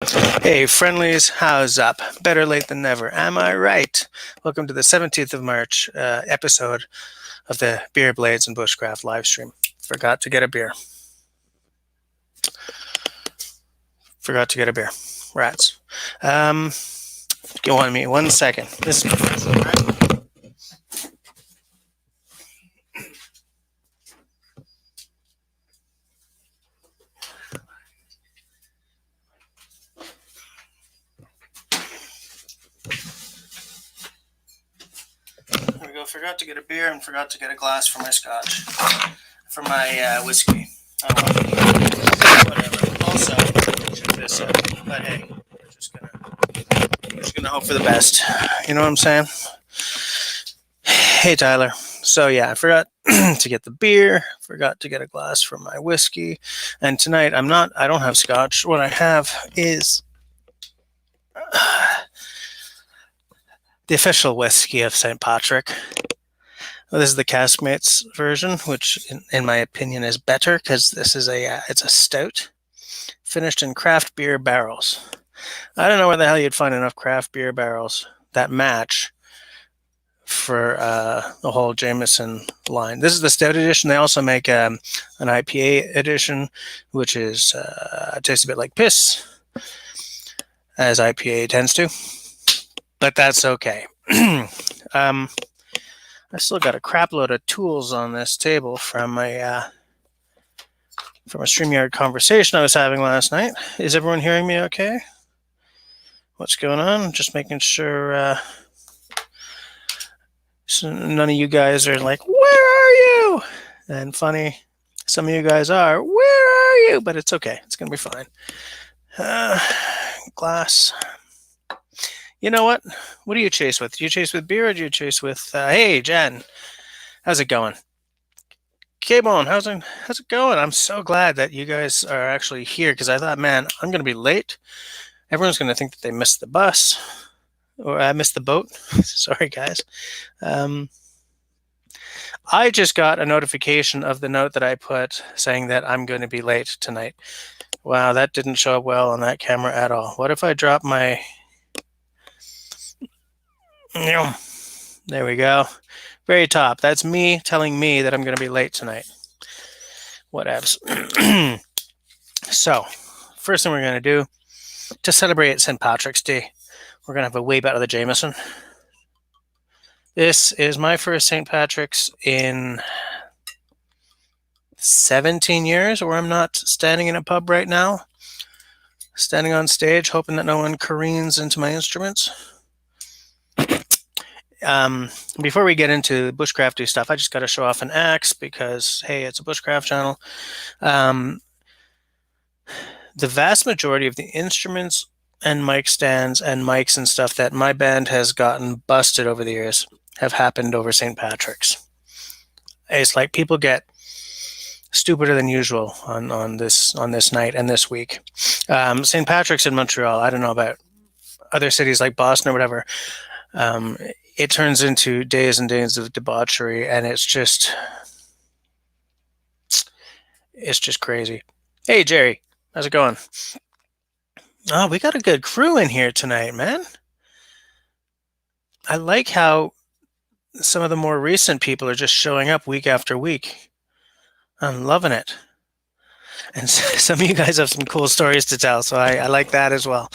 Hey, friendlies, how's up? Better late than never, am I right? Welcome to the 17th of March episode of the Beer, Blades, and Bushcraft livestream. Forgot to get a beer. Forgot to get a beer. Rats. Give me 1 second. This is professional, right? There we go. Forgot to get a beer and forgot to get a glass for my scotch. For my whiskey. Oh, well. Whatever. Also, check this out. But hey, we're just gonna hope for the best. You know what I'm saying? Hey, Tyler. So yeah, I forgot to get the beer, forgot to get a glass for my whiskey, and tonight I don't have scotch. What I have is the official whiskey of St. Patrick. Well, this is the Caskmates version, which in my opinion is better because this is it's a stout finished in craft beer barrels. I don't know where the hell you'd find enough craft beer barrels that match for the whole Jameson line. This is the stout edition. They also make an IPA edition, which is tastes a bit like piss, as IPA tends to, but that's okay. I still got a crap load of tools on this table from a StreamYard conversation I was having last night. Is everyone hearing me okay? What's going on? Just making sure so none of you guys are like, where are you? And funny, some of you guys are, where are you? But it's okay. It's going to be fine. Glass. You know what? What do you chase with? Do you chase with beer or do you chase with, hey, Jen, how's it going? K-Bone, how's it going? I'm so glad that you guys are actually here because I thought, man, I'm going to be late. Everyone's going to think that they missed the bus or I missed the boat. Sorry, guys. I just got a notification of the note that I put saying that I'm going to be late tonight. Wow, that didn't show up well on that camera at all. What if I drop my... There we go. Very top. That's me telling me that I'm going to be late tonight. Whatevs. So, first thing we're going to do to celebrate St. Patrick's Day, we're going to have a wave out of the Jameson. This is my first St. Patrick's in 17 years where I'm not standing in a pub right now, standing on stage, hoping that no one careens into my instruments. Before we get into bushcrafty stuff, I just got to show off an axe because, hey, it's a bushcraft channel. The vast majority of the instruments and mic stands and mics and stuff that my band has gotten busted over the years have happened over St. Patrick's. It's like people get stupider than usual on this night and this week. St. Patrick's in Montreal. I don't know about other cities like Boston or whatever. It turns into days and days of debauchery, and it's just crazy. Hey, Jerry, how's it going? Oh, we got a good crew in here tonight, man. I like how some of the more recent people are just showing up week after week. I'm loving it. And some of you guys have some cool stories to tell, so I like that as well.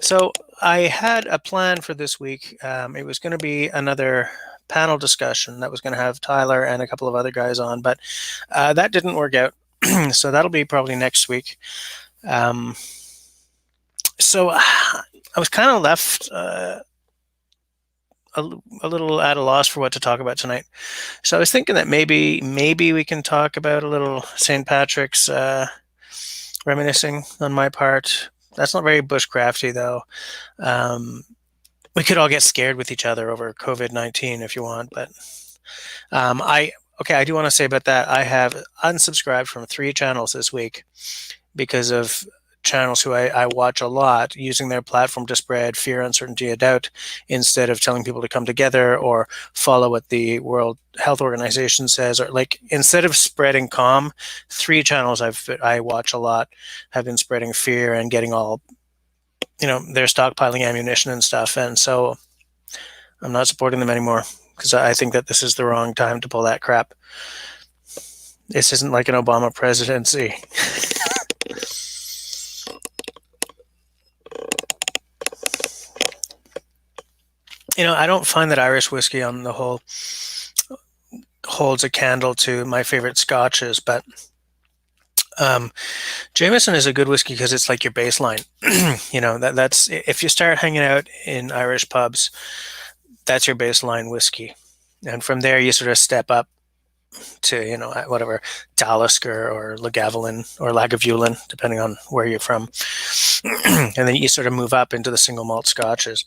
So I had a plan for this week. It was going to be another panel discussion that was going to have Tyler and a couple of other guys on, but that didn't work out. So that'll be probably next week. So I was kind of left a little at a loss for what to talk about tonight. So I was thinking that maybe we can talk about a little St. Patrick's reminiscing on my part. That's not very bushcrafty, though. We could all get scared with each other over COVID-19 if you want, but I do want to say about that. I have unsubscribed from 3 channels this week because of channels who I watch a lot using their platform to spread fear, uncertainty, and doubt instead of telling people to come together or follow what the World Health Organization says, or like instead of spreading calm, 3 channels I watch a lot have been spreading fear and getting all, they're stockpiling ammunition and stuff, and so I'm not supporting them anymore because I think that this is the wrong time to pull that crap. This isn't like an Obama presidency. I don't find that Irish whiskey on the whole holds a candle to my favorite scotches, but Jameson is a good whiskey because it's like your baseline. That's if you start hanging out in Irish pubs, that's your baseline whiskey, and from there you sort of step up to whatever Talisker or Lagavulin or Lagavulin, depending on where you're from, and then you sort of move up into the single malt scotches.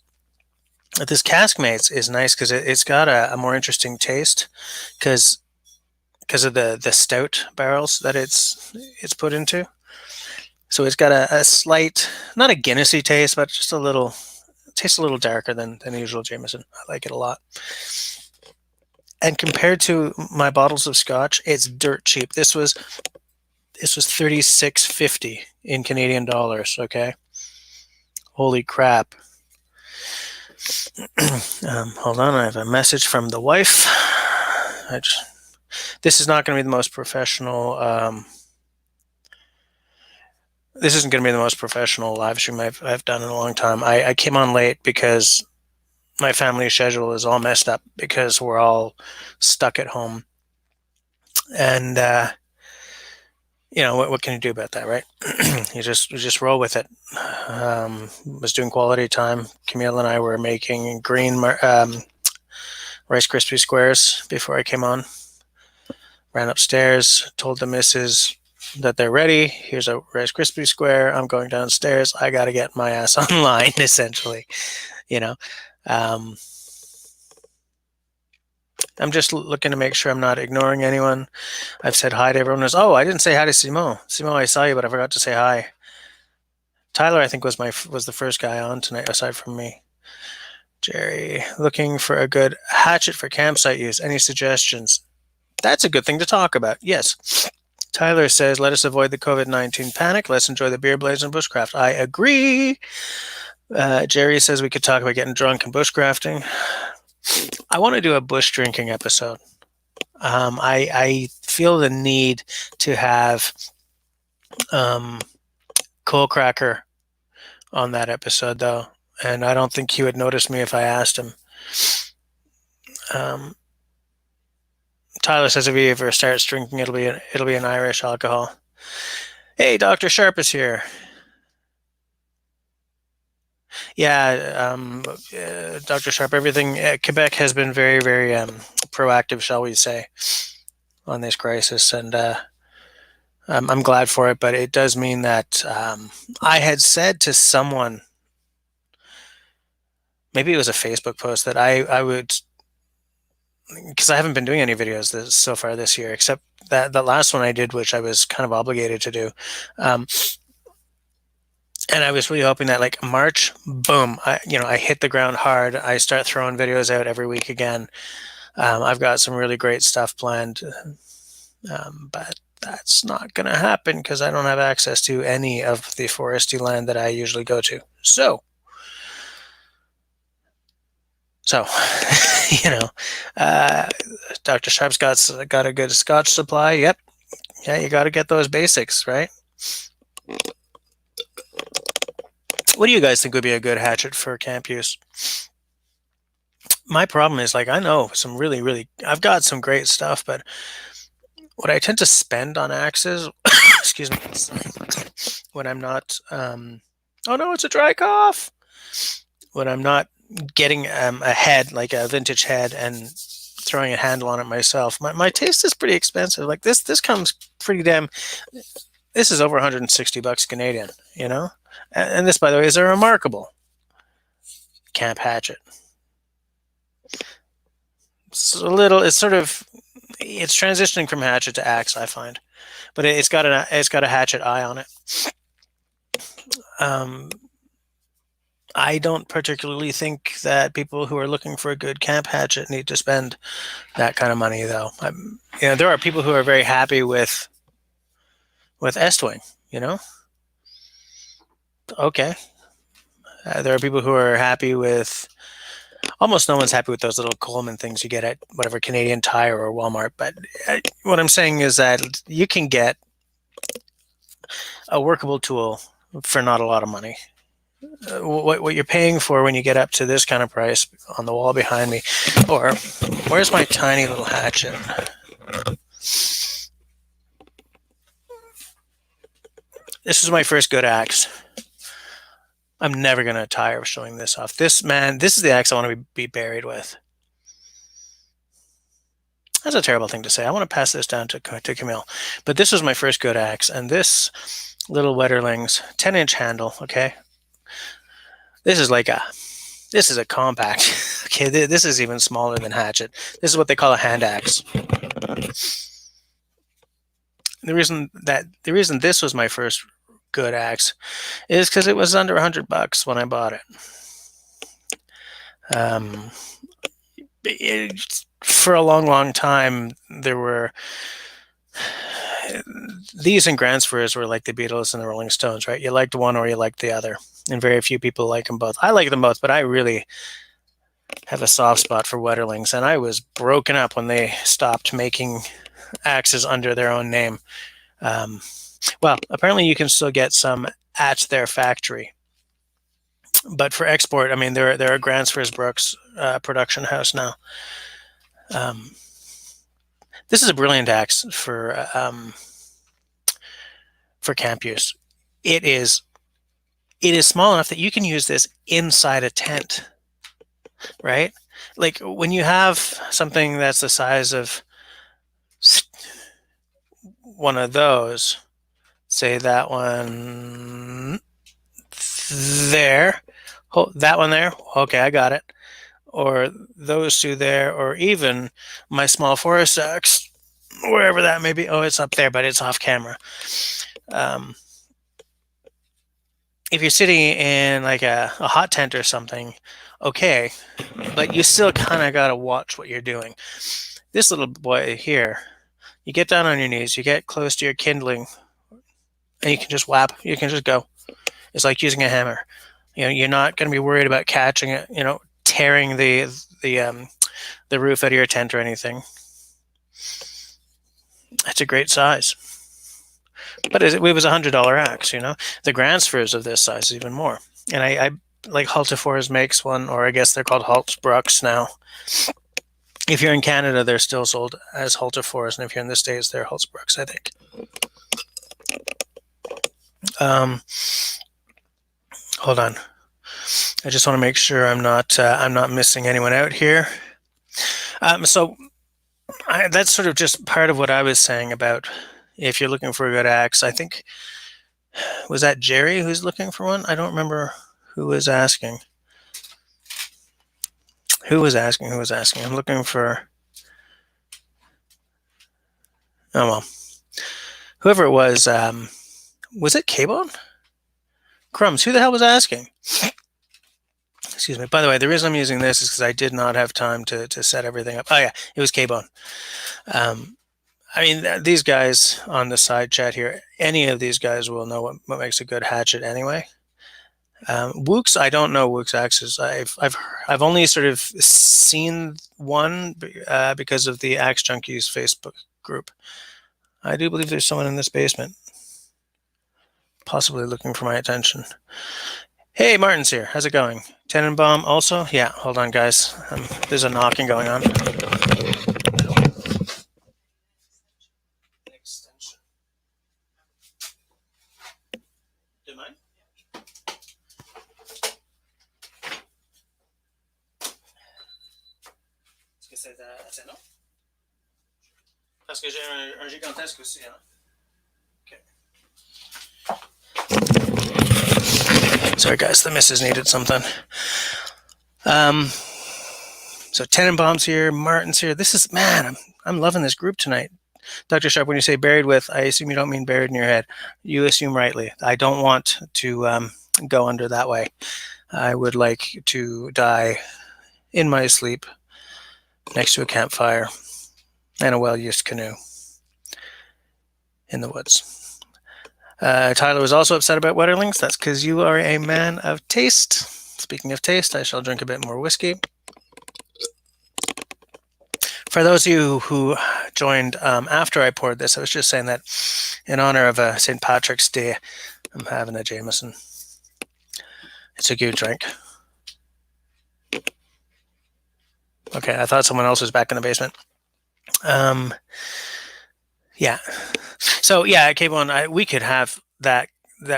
But this Caskmates is nice because it's got a more interesting taste because of the stout barrels that it's put into. So it's got a slight, not a Guinnessy taste, but just a little, tastes a little darker than the usual Jameson. I like it a lot. And compared to my bottles of scotch, it's dirt cheap. This was $36.50 in Canadian dollars. Okay, holy crap. Hold on, I have a message from the wife. This is not going to be the most professional. This isn't going to be the most professional live stream I've done in a long time. I came on late because my family schedule is all messed up because we're all stuck at home, and what can you do about that, right? you just roll with it. Was doing quality time. Camille and I were making green Rice Krispie squares before I came on. Ran upstairs, told the missus that they're ready. Here's a Rice Krispie square. I'm going downstairs. I got to get my ass online, essentially. I'm just looking to make sure I'm not ignoring anyone. I've said hi to everyone. I didn't say hi to Simon. Simon, I saw you, but I forgot to say hi. Tyler, I think, was the first guy on tonight, aside from me. Jerry, looking for a good hatchet for campsite use. Any suggestions? That's a good thing to talk about. Yes. Tyler says, let us avoid the COVID-19 panic. Let's enjoy the beer, blaze, and bushcraft. I agree. Jerry says we could talk about getting drunk and bushcrafting. I want to do a bush drinking episode. I feel the need to have Cole Cracker on that episode, though, and I don't think he would notice me if I asked him. Tyler says if he ever starts drinking, it'll be an Irish alcohol. Hey, Dr. Sharp is here. Yeah, Dr. Sharp, everything, Quebec has been very, very proactive, shall we say, on this crisis, and I'm glad for it, but it does mean that I had said to someone, maybe it was a Facebook post, that I would, because I haven't been doing any videos so far this year, except that the last one I did, which I was kind of obligated to do. And I was really hoping that like March, boom, I hit the ground hard. I start throwing videos out every week again. I've got some really great stuff planned, but that's not going to happen because I don't have access to any of the foresty land that I usually go to. So, Dr. Sharp's got a good scotch supply. Yep. Yeah, you got to get those basics, right? What do you guys think would be a good hatchet for camp use? My problem is, like, I know some really, really, I've got some great stuff, but what I tend to spend on axes, excuse me, when I'm not, oh no, it's a dry cough. When I'm not getting a head, like a vintage head, and throwing a handle on it myself, my taste is pretty expensive. Like this comes pretty damn, this is over $160 Canadian, And this, by the way, is a remarkable camp hatchet. It's transitioning from hatchet to axe, I find, but it's got a hatchet eye on it. I don't particularly think that people who are looking for a good camp hatchet need to spend that kind of money, though. There are people who are very happy with Estwing. Okay. There are people who are happy with. Almost no one's happy with those little Coleman things you get at whatever Canadian Tire or Walmart. But what I'm saying is that you can get a workable tool for not a lot of money. What you're paying for when you get up to this kind of price on the wall behind me, or where's my tiny little hatchet? This is my first good axe. I'm never going to tire of showing this off. This is the axe I want to be buried with. That's a terrible thing to say. I want to pass this down to Camille. But this was my first good axe, and this little Wetterling's 10-inch handle, okay? This is a compact. Okay, this is even smaller than hatchet. This is what they call a hand axe. The reason this was my first good axe is because it was under $100 when I bought it. For a long time, there were these and Gransfors were like the Beatles and the Rolling Stones, right? You liked one or you liked the other, and very few people like them both. I like them both, but I really have a soft spot for Wetterlings, and I was broken up when they stopped making axes under their own name. Well, apparently you can still get some at their factory, but for export, I mean, they're a Gransfors Brooks production house now. This is a brilliant axe for camp use. It is small enough that you can use this inside a tent, right? Like when you have something that's the size of one of those, say that one there, that one there, okay, I got it. Or those two there, or even my small forest axe, wherever that may be. Oh, it's up there, but it's off camera. If you're sitting in like a hot tent or something, okay, but you still kind of got to watch what you're doing. This little boy here, you get down on your knees, you get close to your kindling, and you can just whap. You can just go. It's like using a hammer. You're not going to be worried about catching it, tearing the roof out of your tent or anything. It's a great size. But it was $100 axe, The Gransfors of this size is even more. And I like Haltefors makes one, or I guess they're called Haltbrooks now. If you're in Canada, they're still sold as Haltefors, and if you're in the States, they're Haltbrooks, I think. Hold on. I just want to make sure I'm not missing anyone out here. So that's sort of just part of what I was saying about if you're looking for a good axe. I think, was that Jerry who's looking for one? I don't remember who was asking. Who was asking? I'm looking for... Oh, well. Whoever it was it K-Bone? Crumbs, who the hell was asking? Excuse me. By the way, the reason I'm using this is because I did not have time to set everything up. Oh, yeah, it was K-Bone. I mean, these guys on the side chat here, any of these guys will know what makes a good hatchet anyway. Wooks, I don't know Wooks axes. I've only sort of seen one because of the Axe Junkies Facebook group. I do believe there's someone in this basement, possibly looking for my attention. Hey, Martin's here. How's it going? Tenenbaum also? Yeah, hold on, guys. There's a knocking going on. Parce que j'ai un gigantesque aussi. Hein? Okay. Sorry, guys, the missus needed something. So Tenenbaum's here, Martin's here. This is, man, I'm loving this group tonight. Dr. Sharp, when you say buried with, I assume you don't mean buried in your head. You assume rightly. I don't want to go under that way. I would like to die in my sleep next to a campfire and a well-used canoe in the woods. Tyler was also upset about Wetterlings. That's because you are a man of taste. Speaking of taste, I shall drink a bit more whiskey. For those of you who joined after I poured this, I was just saying that in honor of St. Patrick's Day, I'm having a Jameson. It's a good drink. Okay, I thought someone else was back in the basement. Yeah. So yeah, K-Bone, we could have that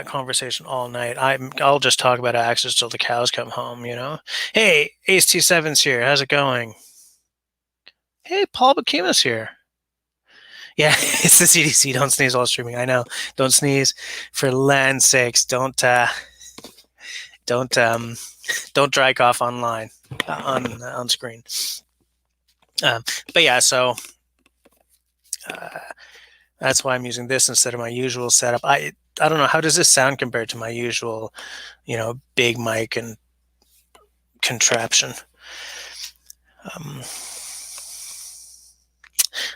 conversation all night. I'll just talk about Axis till the cows come home. Hey, Ace T7's here. How's it going? Hey, Paul Bakima's here. Yeah, it's the CDC. Don't sneeze while streaming. I know. Don't sneeze. For land's sakes, don't dry cough online on screen. But yeah, so that's why I'm using this instead of my usual setup. I don't know, how does this sound compared to my usual, big mic and contraption?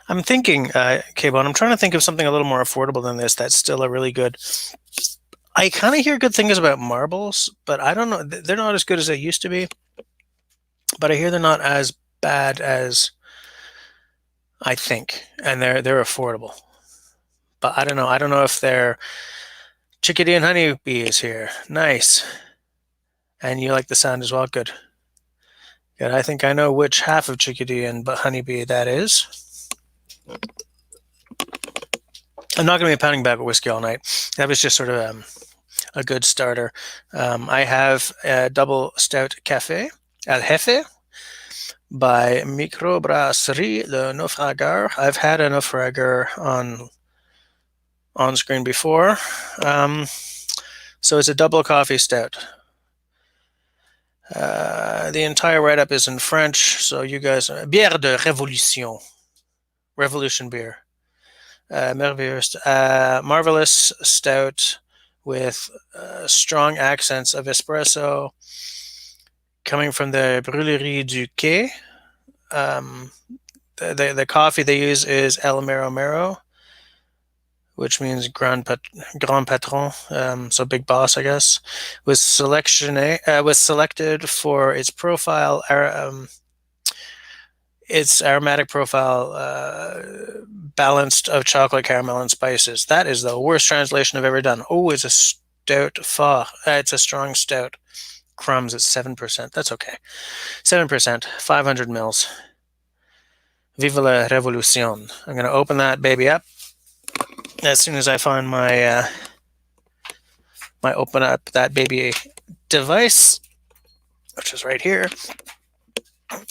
I'm thinking, K-Bone, I'm trying to think of something a little more affordable than this that's still a really good... I kind of hear good things about marbles, but I don't know. They're not as good as they used to be. But I hear they're not as bad as I think, and they're affordable. But I don't know. I don't know if they're... Chickadee and Honeybee is here. Nice. And you like the sound as well? Good. Good. I think I know which half of Chickadee and Honeybee that is. I'm not going to be pounding back with whiskey all night. That was just sort of a good starter. I have a double stout café, El Jefe, by Microbrasserie Le Naufrageur. I've had a Naufrageur on screen before. So it's a double coffee stout. The entire write-up is in French, so you guys... Bière de Révolution. Revolution beer. Marvelous stout with strong accents of espresso coming from the Brûlerie du Quai. The coffee they use is El Mero Mero, which means Grand Patron, so big boss, I guess. Was selected for its profile, its aromatic profile, balanced of chocolate, caramel, and spices. That is the worst translation I've ever done. Oh, it's a stout fort. It's a strong stout. Crumbs, it's 7%. That's okay. 7%, 500 mils. Vive la Revolution. I'm going to open that baby up as soon as I find my open up that baby device, which is right here.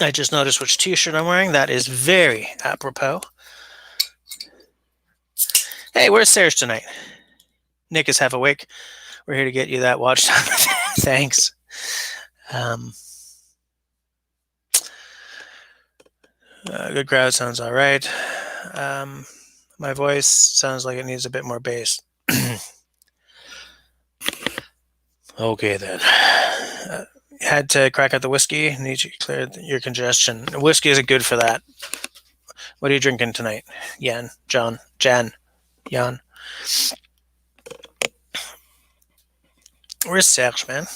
I just noticed which t-shirt I'm wearing. That is very apropos. Hey, where's Serge tonight? Nick is half awake. We're here to get you that watch time. Thanks. Good crowd, sounds all right. My voice sounds like it needs a bit more bass. Okay, then. Had to crack out the whiskey. Need to clear your congestion. Whiskey isn't good for that. What are you drinking tonight? Jan. Where's Serge, man?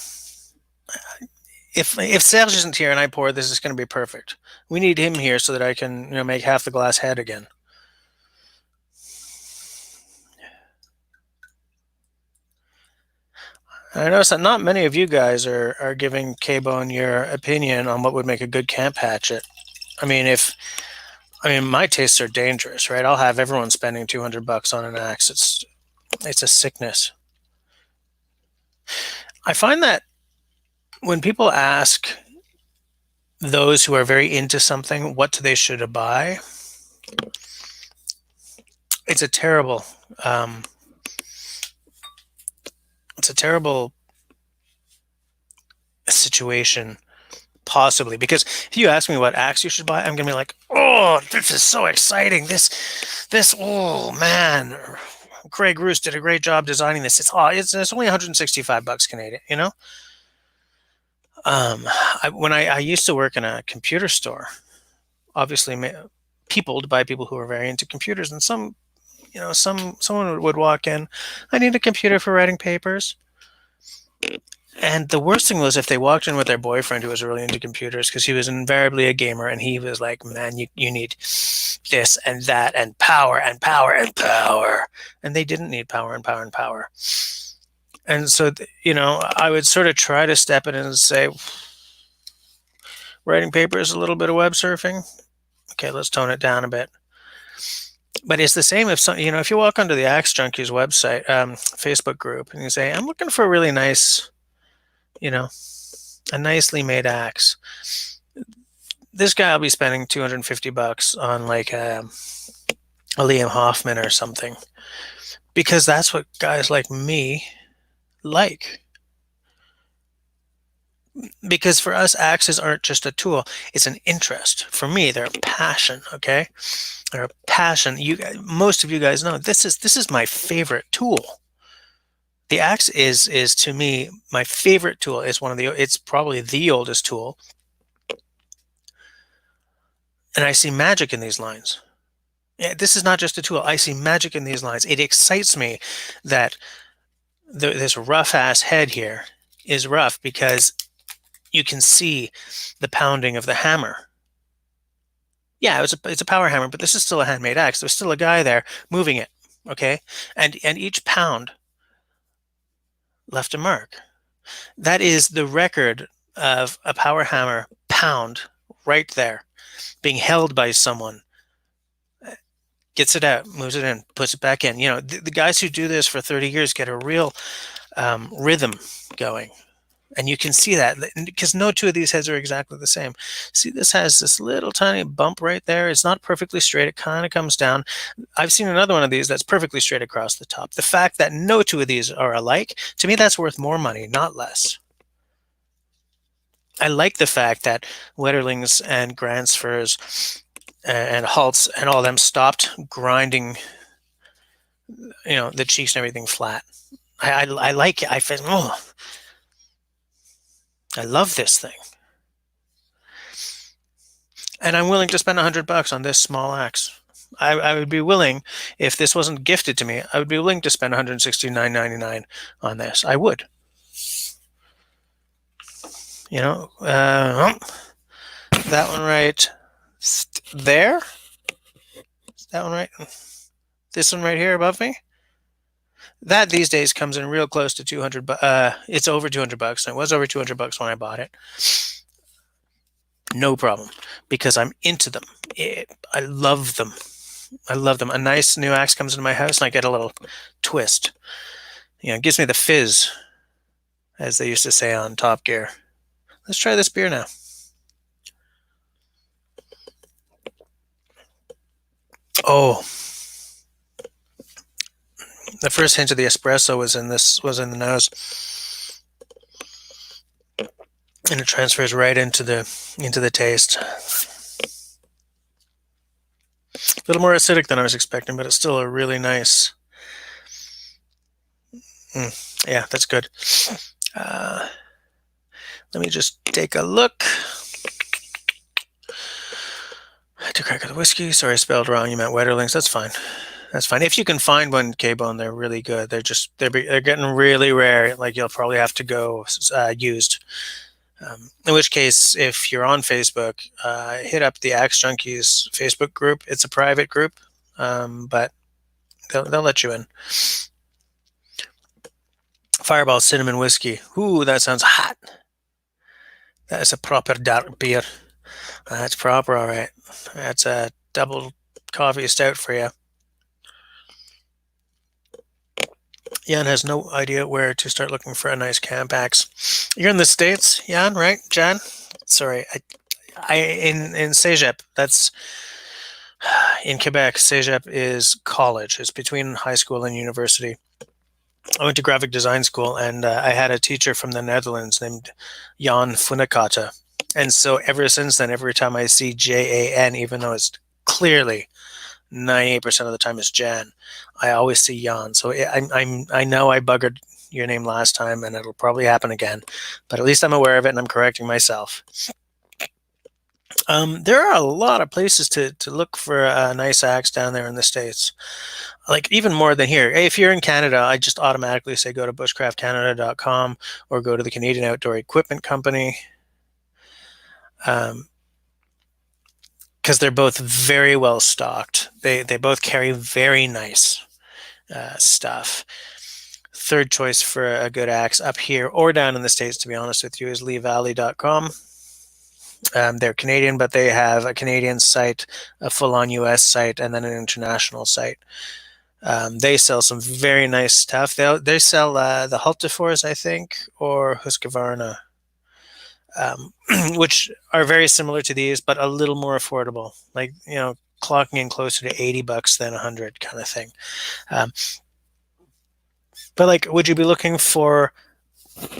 If Serge isn't here and I pour, this is going to be perfect. We need him here so that I can, make half the glass head again. I notice that not many of you guys are giving K-Bone your opinion on what would make a good camp hatchet. I mean, my tastes are dangerous, right? I'll have everyone spending $200 on an axe. It's a sickness. I find that when people ask those who are very into something what they should buy, it's a terrible situation, possibly, because if you ask me what axe you should buy, I'm gonna be like, oh, this is so exciting, this, oh man, Craig Roos did a great job designing this. It's only $165 Canadian, you know? When I used to work in a computer store, obviously peopled by people who are very into computers, and someone would walk in, I need a computer for writing papers. And the worst thing was if they walked in with their boyfriend who was really into computers, because he was invariably a gamer, and he was like, man, you need this and that and power and power and power. And they didn't need power and power and power. And so, I would sort of try to step in and say, writing papers, a little bit of web surfing. Okay, let's tone it down a bit. But it's the same if you walk onto the Axe Junkies website, Facebook group, and you say, I'm looking for a really nice, a nicely made axe. This guy will be spending $250 on like a Liam Hoffman or something, because that's what guys like me like. Because for us, axes aren't just a tool; it's an interest. For me, they're a passion. Okay, they're a passion. Most of you guys know this is my favorite tool. The axe is to me my favorite tool. It's probably the oldest tool, and I see magic in these lines. Yeah, this is not just a tool. I see magic in these lines. It excites me that this rough ass head here is rough because you can see the pounding of the hammer. Yeah, it's a power hammer, but this is still a handmade axe. There's still a guy there moving it, okay? And each pound left a mark. That is the record of a power hammer pound right there, being held by someone. Gets it out, moves it in, puts it back in. The guys who do this for 30 years get a real rhythm going. And you can see that because no two of these heads are exactly the same. See, this has this little tiny bump right there. It's not perfectly straight. It kind of comes down. I've seen another one of these that's perfectly straight across the top. The fact that no two of these are alike, to me, that's worth more money, not less. I like the fact that Wetterlings and Gransfors and Halts and all of them stopped grinding, the cheeks and everything flat. I like it. I feel, I love this thing. And I'm willing to spend $100 on this small axe. I would be willing, if this wasn't gifted to me, I would be willing to spend $169.99 on this. I would. That one right there. Is that one right? This one right here above me. That these days comes in real close to 200. It's over $200. It was over $200 when I bought it. No problem, because I'm into them. I love them. I love them. A nice new axe comes into my house, and I get a little twist. It gives me the fizz, as they used to say on Top Gear. Let's try this beer now. Oh, the first hint of the espresso was in the nose, and it transfers right into the taste. A little more acidic than I was expecting, but it's still a really nice. Yeah, that's good. Let me just take a look. I had to crack of the whiskey. Sorry, I spelled wrong. You meant Wetterlings. That's fine. That's fine. If you can find one K-Bone, they're really good. They're getting really rare. Like, you'll probably have to go used. In which case, if you're on Facebook, hit up the Axe Junkies Facebook group. It's a private group, but they'll let you in. Fireball Cinnamon Whiskey. Ooh, that sounds hot. That is a proper dark beer. That's proper, all right. That's a double coffee stout for you. Jan has no idea where to start looking for a nice camp axe. You're in the States, Jan, right? Jan? Sorry, in Cégep. That's in Quebec. Cégep is college. It's between high school and university. I went to graphic design school, and I had a teacher from the Netherlands named Jan Funekata. And so ever since then, every time I see Jan, even though it's clearly 98% of the time it's Jan. I always see Jan. So I know I buggered your name last time, and it'll probably happen again. But at least I'm aware of it, and I'm correcting myself. There are a lot of places to look for a nice axe down there in the States. Like even more than here. If you're in Canada, I just automatically say go to bushcraftcanada.com or go to the Canadian Outdoor Equipment Company. Because they're both very well stocked. They both carry very nice stuff. Third choice for a good axe up here or down in the States, to be honest with you, is leevalley.com. They're Canadian, but they have a Canadian site, a full-on US site, and then an international site. They sell some very nice stuff. They sell the Hultafors, I think, or Husqvarna, which are very similar to these, but a little more affordable. Like, clocking in closer to $80 than 100 kind of thing. But like, would you be looking for?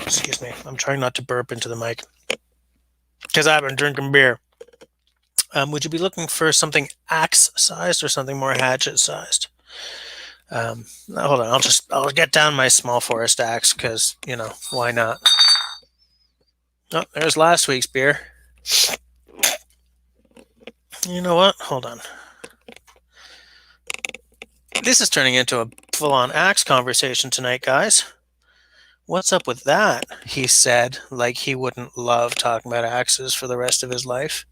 Excuse me, I'm trying not to burp into the mic because I've been drinking beer. Would you be looking for something axe sized or something more hatchet sized? Hold on, I'll get down my small forest axe because why not? Oh, there's last week's beer. You know what? Hold on. This is turning into a full-on axe conversation tonight, guys. What's up with that? He said, like he wouldn't love talking about axes for the rest of his life.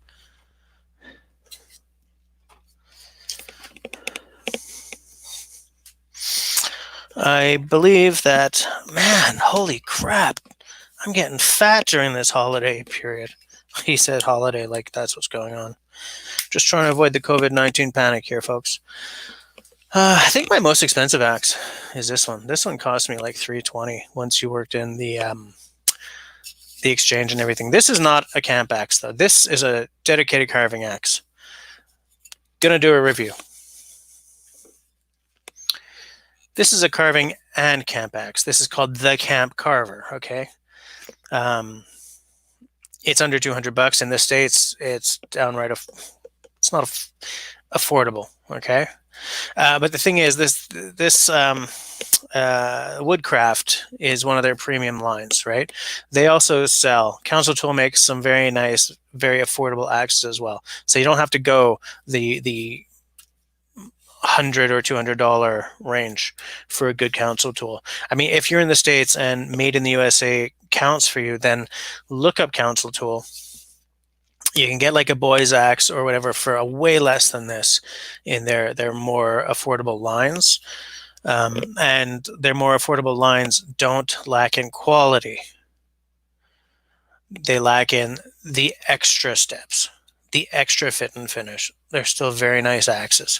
I believe that, man, holy crap, I'm getting fat during this holiday period. He said holiday like that's what's going on. Just trying to avoid the COVID-19 panic here, folks. I think my most expensive axe is this one. This one cost me like $320 once you worked in the exchange and everything. This is not a camp axe, though. This is a dedicated carving axe. Gonna do a review. This is a carving and camp axe. This is called the Camp Carver, okay? It's under $200 in the States. It's downright, it's not affordable, okay? But the thing is, this Woodcraft is one of their premium lines, right? They also sell, Council Tool makes some very nice, very affordable axes as well. So you don't have to go the $100 or $200 range for a good Council Tool. I mean, if you're in the States and Made in the USA counts for you, then look up Council Tool. You can get like a boy's axe or whatever for a way less than this in their more affordable lines. And their more affordable lines don't lack in quality. They lack in the extra steps, the extra fit and finish. They're still very nice axes.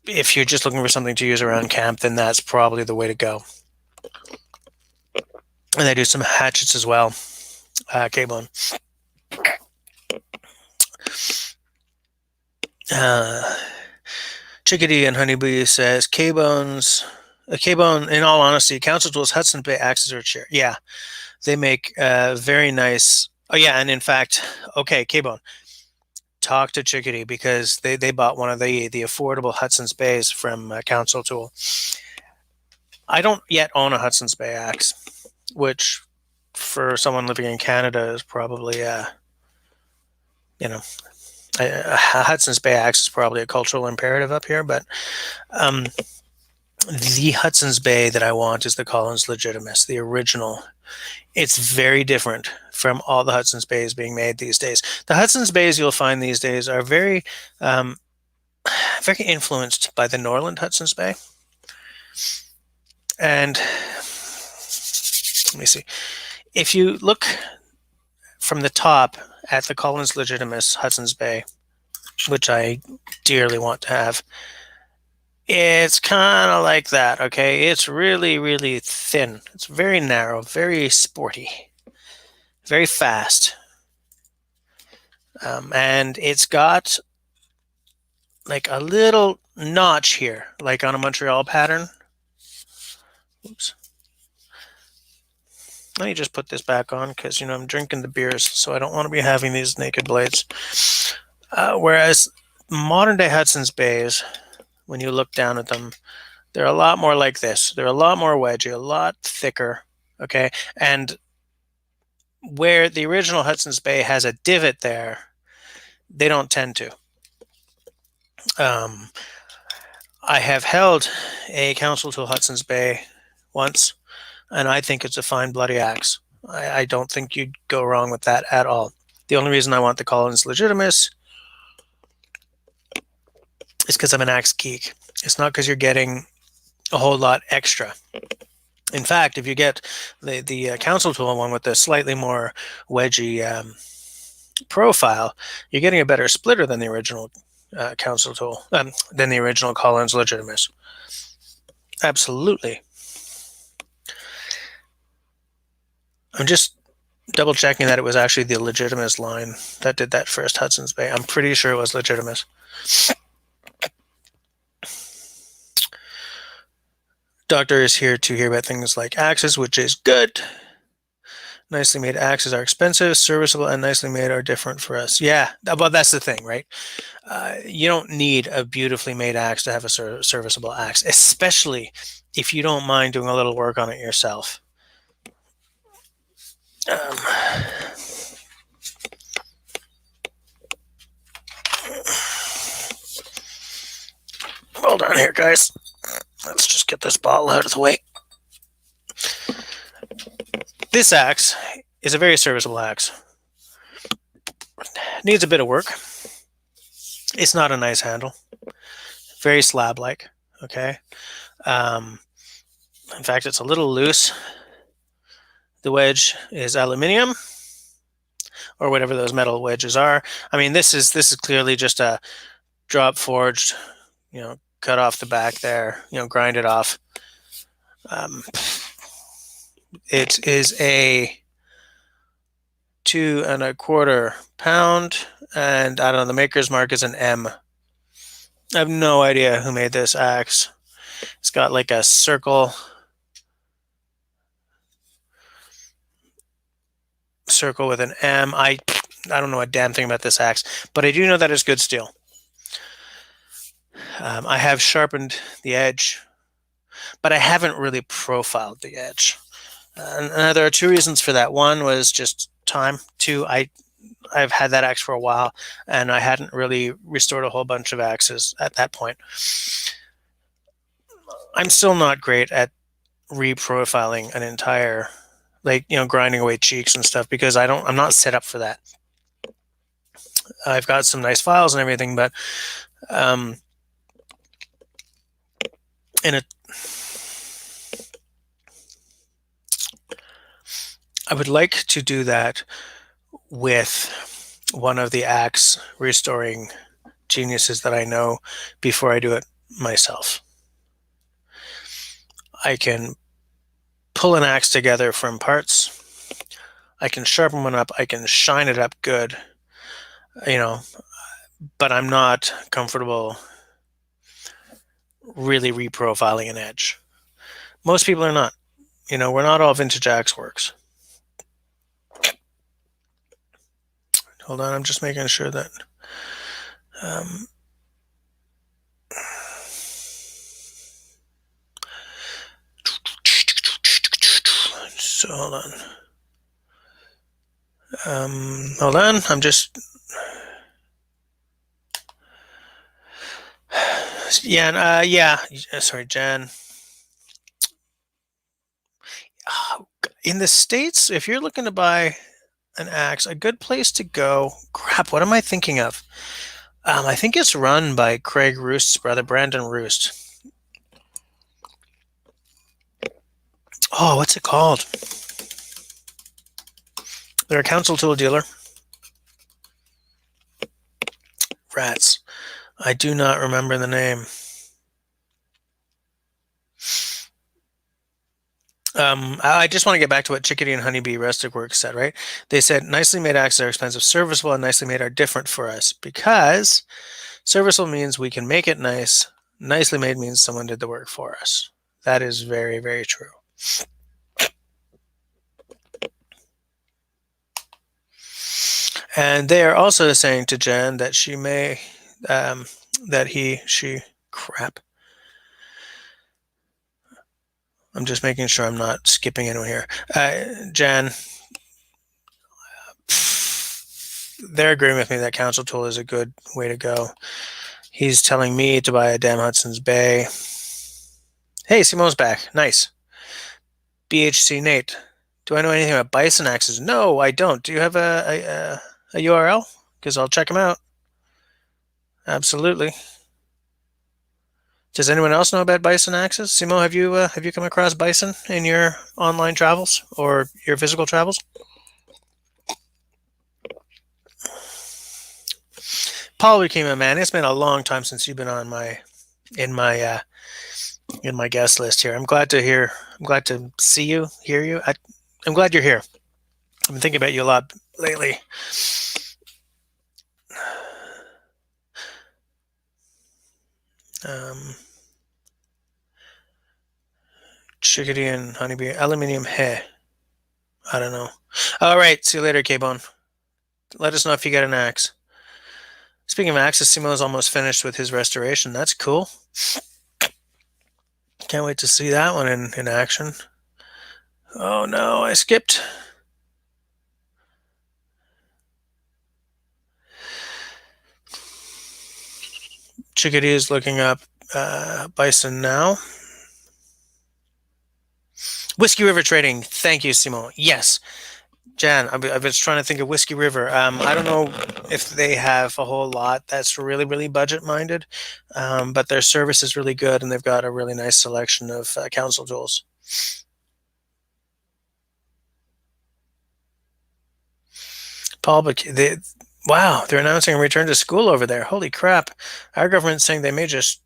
If you're just looking for something to use around camp, then that's probably the way to go. And they do some hatchets as well. K-Bone. Chickadee and Honeybee says K-Bone, in all honesty, Council Tools Hudson Bay axes are cheap. Yeah, they make very nice. Oh yeah, and in fact, okay, K-Bone, talk to Chickadee because they bought one of the affordable Hudson's Bays from Council Tool. I don't yet own a Hudson's Bay axe, which for someone living in Canada is probably a Hudson's Bay axe is probably a cultural imperative up here, but the Hudson's Bay that I want is the Collins Legitimus, the original. It's very different from all the Hudson's Bays being made these days. The Hudson's Bays you'll find these days are very, very influenced by the Norland Hudson's Bay. And let me see. If you look from the top at the Collins Legitimus Hudson's Bay, which I dearly want to have, it's kind of like that, okay? It's really, really thin. It's very narrow, very sporty, very fast. And it's got like a little notch here, like on a Montreal pattern. Oops. Let me just put this back on because, I'm drinking the beers, so I don't want to be having these naked blades. Whereas modern day Hudson's Bays, when you look down at them, they're a lot more like this. They're a lot more wedgy, a lot thicker. Okay. And where the original Hudson's Bay has a divot there, they don't tend to. Um, I have held a council tool Hudson's Bay once, and I think it's a fine bloody axe. I don't think you'd go wrong with that at all. The only reason I want the Collins Legitimus is because I'm an axe geek. It's not because you're getting a whole lot extra. In fact, if you get the council tool one with the slightly more wedgy profile, you're getting a better splitter than the original council tool, than the original Collins Legitimus. Absolutely. I'm just double checking that it was actually the Legitimus line that did that first Hudson's Bay. I'm pretty sure it was Legitimus. Doctor is here to hear about things like axes, which is good. Nicely made axes are expensive, serviceable, and nicely made are different for us. Yeah, well, that's the thing, right? You don't need a beautifully made axe to have a serviceable axe, especially if you don't mind doing a little work on it yourself. Hold on here, guys. Let's just get this bottle out of the way. This axe is a very serviceable axe. Needs a bit of work. It's not a nice handle. Very slab-like. Okay. In fact, it's a little loose. The wedge is aluminium, or whatever those metal wedges are. I mean, this is clearly just a drop forged, cut off the back there, grind it off. It is a 2 1/4 pound, and I don't know, the maker's mark is an M. I have no idea who made this axe. It's got like a circle with an M. I don't know a damn thing about this axe, but I do know that it's good steel. I have sharpened the edge, but I haven't really profiled the edge. There are two reasons for that. One was just time. Two, I've had that axe for a while, and I hadn't really restored a whole bunch of axes at that point. I'm still not great at reprofiling an entire, grinding away cheeks and stuff, because I'm not set up for that. I've got some nice files and everything, but I would like to do that with one of the axe restoring geniuses that I know before I do it myself. I can pull an axe together from parts. I can sharpen one up. I can shine it up good, but I'm not comfortable really reprofiling an edge. Most people are not. We're not all vintage axe works. Hold on, I'm just making sure that so hold on, I'm just sorry, Jan. In the States, if you're looking to buy an axe, a good place to go, crap, what am I thinking of? I think it's run by Craig Roost's brother, Brandon Roost. Oh, what's it called? They're a council tool dealer. Rats. I do not remember the name. I just want to get back to what Chickadee and Honeybee Rustic Works said, right? They said, nicely made axes are expensive, serviceable, and nicely made are different for us, because serviceable means we can make it nice. Nicely made means someone did the work for us. That is very, very true. And they are also saying to Jen that she may, that she, crap. I'm just making sure I'm not skipping anyone here. Jen, they're agreeing with me that Council Tool is a good way to go. He's telling me to buy a damn Hudson's Bay. Hey, Simone's back. Nice. BHC Nate. Do I know anything about bison axes? No, I don't. Do you have a URL? Because I'll check them out. Absolutely. Does anyone else know about bison axes? Simo, have you come across bison in your online travels or your physical travels? Paul became a man. It's been a long time since you've been on in my guest list here. I'm glad to see you, hear you. I'm glad you're here. I've been thinking about you a lot lately. Chickadee and honeybee, aluminium hay. I don't know. All right, see you later, K-Bone. Let us know if you get an axe. Speaking of axes, Simo's almost finished with his restoration. That's cool. Can't wait to see that one in action. Oh no, I skipped. Chickadee is looking up bison now. Whiskey River Trading. Thank you, Simo. Yes. Jan, I was trying to think of Whiskey River. I don't know if they have a whole lot that's really, really budget minded, but their service is really good and they've got a really nice selection of council tools. Paul, wow, they're announcing a return to school over there. Holy crap! Our government's saying they may just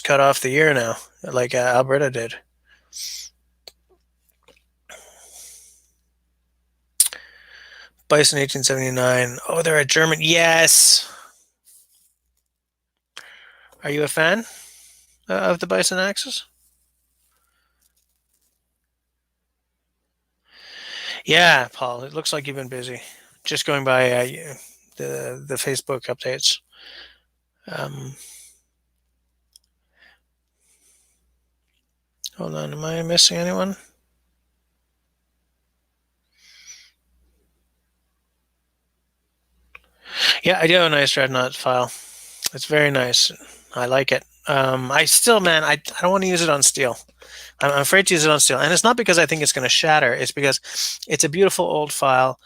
cut off the year now, like Alberta did. Bison 1879. Oh, they're a German. Yes. Are you a fan of the Bison axes? Yeah, Paul. It looks like you've been busy. Just going by the Facebook updates. Hold on. Am I missing anyone? Yeah, I do have a nice Dreadnought file. It's very nice. I like it. I still, man, I don't want to use it on steel. I'm afraid to use it on steel. And it's not because I think it's going to shatter. It's because it's a beautiful old file.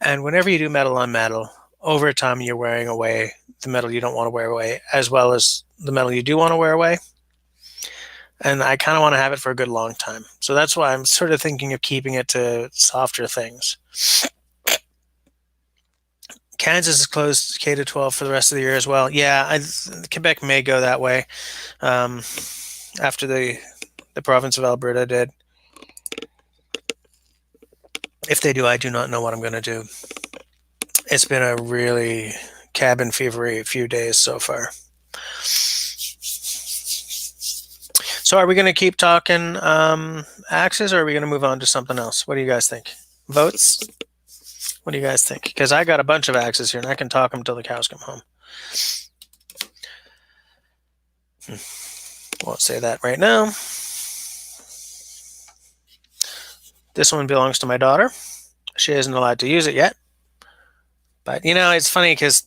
And whenever you do metal on metal, over time you're wearing away the metal you don't want to wear away, as well as the metal you do want to wear away. And I kind of want to have it for a good long time. So that's why I'm sort of thinking of keeping it to softer things. Kansas is closed K to 12 for the rest of the year as well. Yeah, Quebec may go that way after the province of Alberta did. If they do, I do not know what I'm going to do. It's been a really cabin fevery few days so far. So are we going to keep talking axes or are we going to move on to something else? What do you guys think? Votes? What do you guys think? Because I got a bunch of axes here and I can talk them till the cows come home. Won't say that right now. This one belongs to my daughter. She isn't allowed to use it yet. But, you know, it's funny because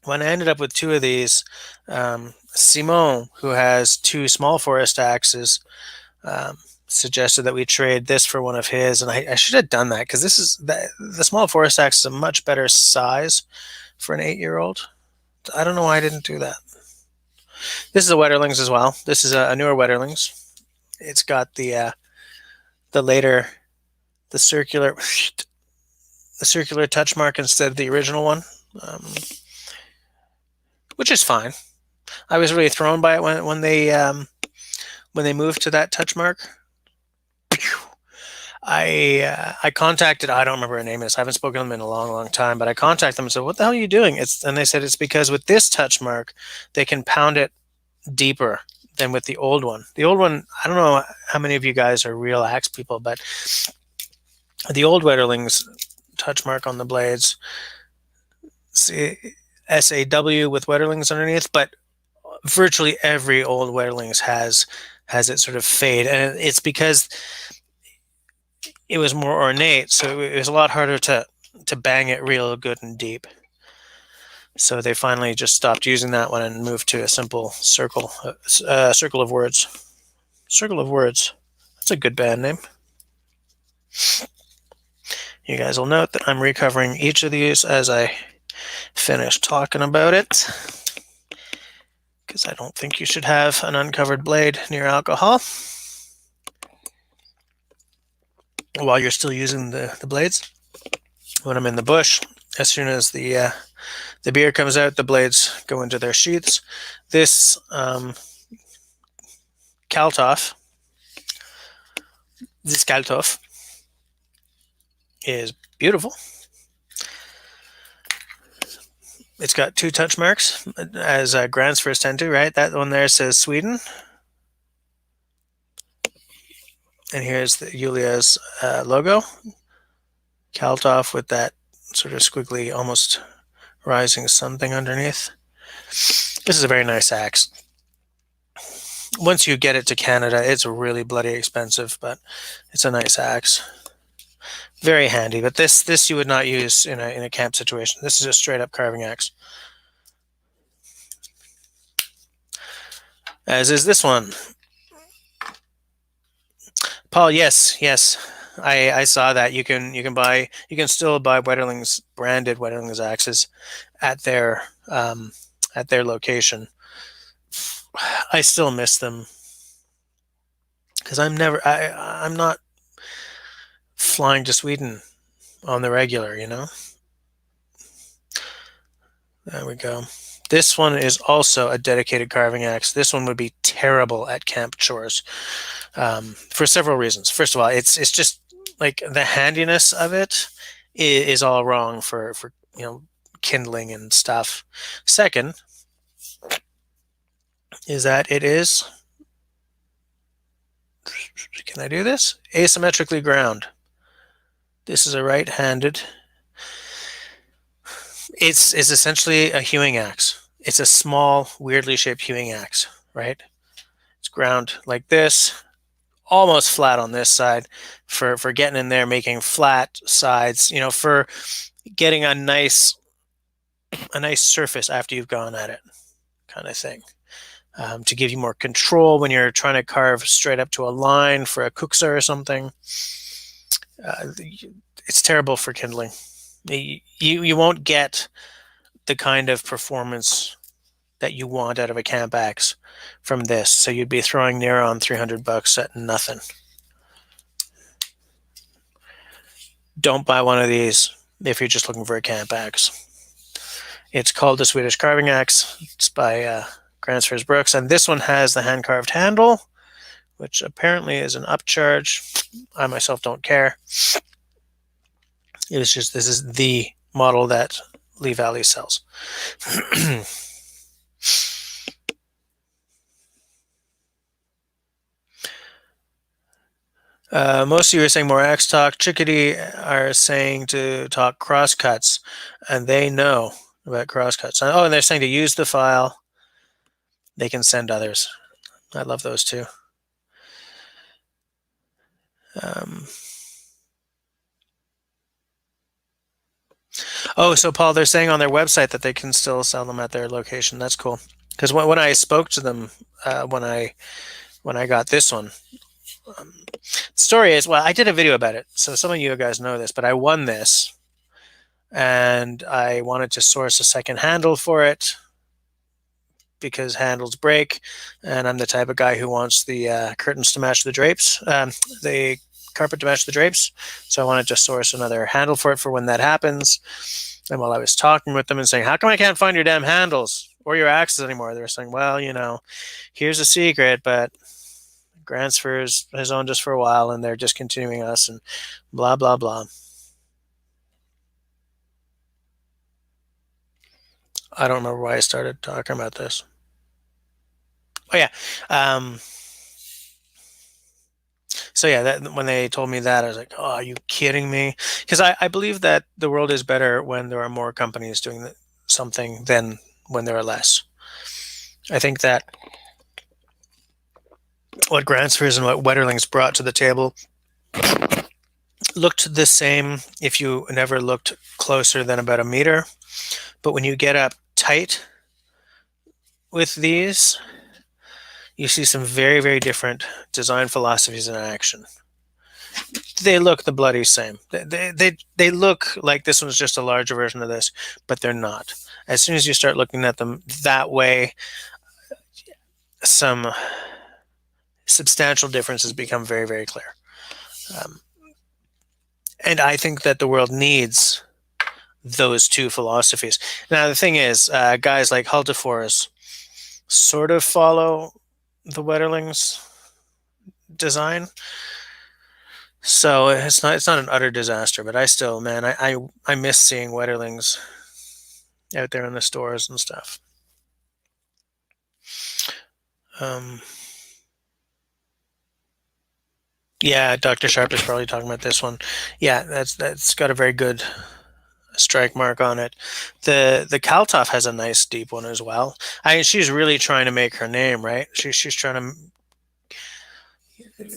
when I ended up with two of these, Simon, who has two small forest axes, suggested that we trade this for one of his. And I should have done that because the small forest axe is a much better size for an 8-year-old. I don't know why I didn't do that. This is a Wetterlings as well. This is a newer Wetterlings. It's got the circular touch mark instead of the original one, which is fine. I was really thrown by it when they moved to that touch mark. I contacted, I don't remember her name is. I haven't spoken to them in a long, long time, but I contacted them and said, "What the hell are you doing?" And they said it's because with this touch mark, they can pound it deeper than with the old one. The old one, I don't know how many of you guys are real axe people, but the old Wetterlings touch mark on the blades, SAW with Wetterlings underneath, but virtually every old Wetterlings has it sort of fade, and it's because it was more ornate, so it was a lot harder to bang it real good and deep. So they finally just stopped using that one and moved to a simple circle, circle of words. Circle of Words. That's a good band name. You guys will note that I'm recovering each of these as I finish talking about it, because I don't think you should have an uncovered blade near alcohol while you're still using the blades. When I'm in the bush, as soon as the beer comes out, the blades go into their sheaths. This Kaltoff, this Kaltoff is beautiful. It's got 2 touch marks, as Gränsfors tend to, right? That one there says Sweden. And here's the Julia's logo. Kaltoff with that sort of squiggly, almost rising sun thing underneath. This is a very nice axe. Once you get it to Canada, it's really bloody expensive, but it's a nice axe. Very handy, but this you would not use in a camp situation. This is a straight up carving axe. As is this one. Paul, yes. I saw that. You can still buy Wetterlings, branded Wetterlings axes at their location. I still miss them because I'm not flying to Sweden on the regular, you know. There we go. This one is also a dedicated carving axe. This one would be terrible at camp chores for several reasons. First of all, it's just like the handiness of it is all wrong for kindling and stuff. Second is that it is, can I do this? Asymmetrically ground. This is a right-handed. It's essentially a hewing axe. It's a small, weirdly shaped hewing axe, right? It's ground like this, almost flat on this side for getting in there, making flat sides, for getting a nice surface after you've gone at it, kind of thing. To give you more control when you're trying to carve straight up to a line for a kuksa or something. It's terrible for kindling. You won't get the kind of performance that you want out of a camp axe from this. So you'd be throwing near on $300 at nothing. Don't buy one of these if you're just looking for a camp axe. It's called the Swedish Carving Axe. It's by Gränsfors Brooks, and this one has the hand-carved handle, which apparently is an upcharge. I myself don't care. It is just, this is the model that Lee Valley sells. Most of you are saying more axe talk. Chickadee are saying to talk crosscuts, and they know about crosscuts. Oh, and they're saying to use the file. They can send others. I love those too. So Paul, they're saying on their website that they can still sell them at their location. That's cool. Because when I spoke to them, when I got this one, the story is, well, I did a video about it, so some of you guys know this, but I won this, and I wanted to source a second handle for it because handles break, and I'm the type of guy who wants the curtains to match the drapes, the carpet to match the drapes. So I wanted to source another handle for it for when that happens. And while I was talking with them and saying, how come I can't find your damn handles or your axes anymore? They were saying, well, here's a secret, but Gränsfors has owned us for a while and they're discontinuing us and blah, blah, blah. I don't remember why I started talking about this. Oh, yeah. So yeah, when they told me that, I was like, oh, are you kidding me? Because I believe that the world is better when there are more companies doing something than when there are less. I think that what Grantsfors and what Wetterlings brought to the table looked the same if you never looked closer than about a meter. But when you get up tight with these, you see some very, very different design philosophies in action. They look the bloody same. They look like this one's just a larger version of this, but they're not. As soon as you start looking at them that way, some substantial differences become very, very clear. And I think that the world needs those two philosophies. Now, the thing is, guys like Hultafors sort of follow the Wetterlings design. So it's not an utter disaster, but I still, man, I miss seeing Wetterlings out there in the stores and stuff. Yeah, Dr. Sharp is probably talking about this one. Yeah, that's got a very good strike mark on it. The Kaltov has a nice deep one as well. I mean, she's really trying to make her name, right? She's trying to.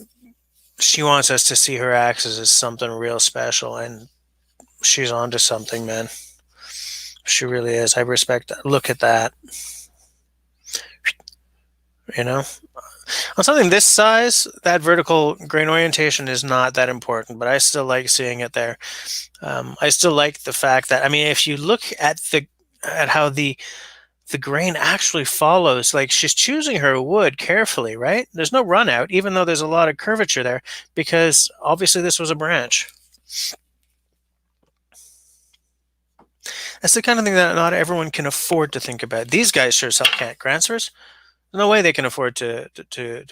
She wants us to see her axes as something real special, and she's onto something, man. She really is. I respect that. Look at that. You know, on something this size, that vertical grain orientation is not that important, but I still like seeing it there. I still like the fact that, I mean, if you look at how the grain actually follows, like she's choosing her wood carefully, right? There's no run out, even though there's a lot of curvature there, because obviously this was a branch. That's the kind of thing that not everyone can afford to think about. These guys sure as hell can't. Grantsfors, no way they can afford to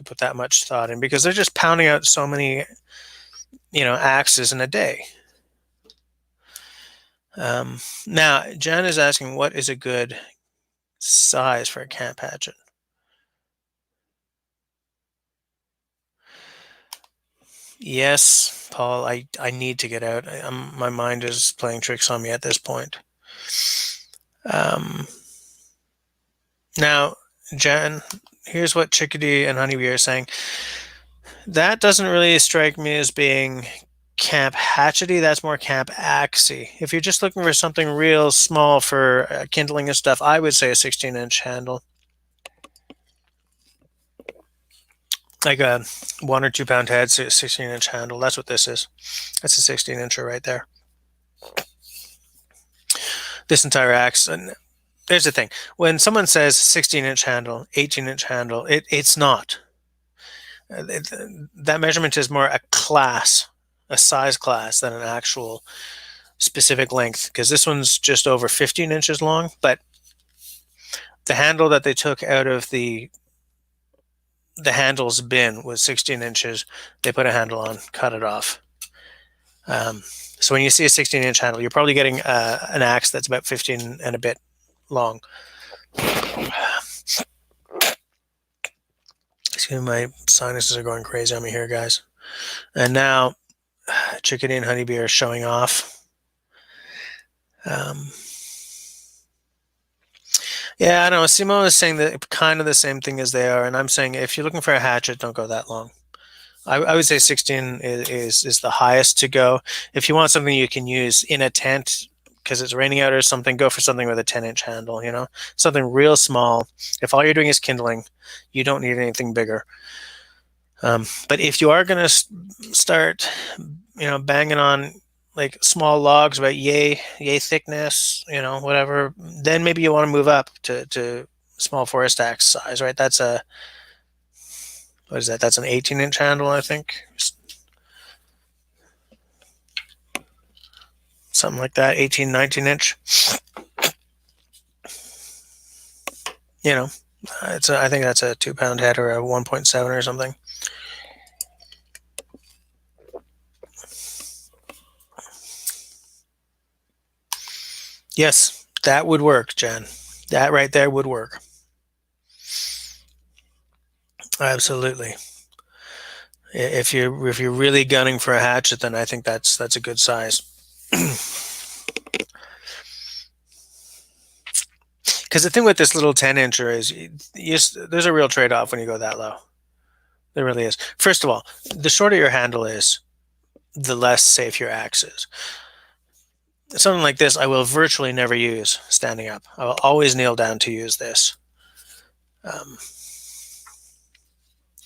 put that much thought in, because they're just pounding out so many, axes in a day. Now, Jan is asking, what is a good size for a camp hatchet? Yes, Paul, I need to get out. My mind is playing tricks on me at this point. Now, Jan, here's what Chickadee and Honeybee are saying. That doesn't really strike me as being camp hatchety. That's more camp axey. If you're just looking for something real small for kindling and stuff, I would say a 16-inch handle. Like a 1 or 2 pound head, 16-inch handle. That's what this is. That's a 16-incher right there. This entire axe. And there's the thing. When someone says 16-inch handle, 18-inch handle, it's not. That measurement is more a class, a size class, than an actual specific length, because this one's just over 15 inches long, but the handle that they took out of the handles bin was 16 inches. They put a handle on, cut it off. So when you see a 16-inch handle, you're probably getting an axe that's about 15 and a bit long. Excuse me, my sinuses are going crazy on me here, guys. And now, Chickadee and Honeybee are showing off. Yeah, I don't know. Simone is saying that kind of the same thing as they are, and I'm saying if you're looking for a hatchet, don't go that long. I would say 16 is the highest to go. If you want something you can use in a tent because it's raining out or something, go for something with a 10-inch handle, something real small. If all you're doing is kindling, you don't need anything bigger. But if you are going to start, banging on like small logs about yay thickness, whatever, then maybe you want to move up to small forest axe size, right? That's what is that? That's an 18-inch handle, I think. Something like that, 18, 19-inch. I think that's a 2-pound head or a 1.7 or something. Yes, that would work, Jan. That right there would work. Absolutely. If you're really gunning for a hatchet, then I think that's a good size. Because the thing with this little 10-incher is there's a real trade-off when you go that low. There really is. First of all, the shorter your handle is, the less safe your axe is. Something like this, I will virtually never use standing up. I will always kneel down to use this.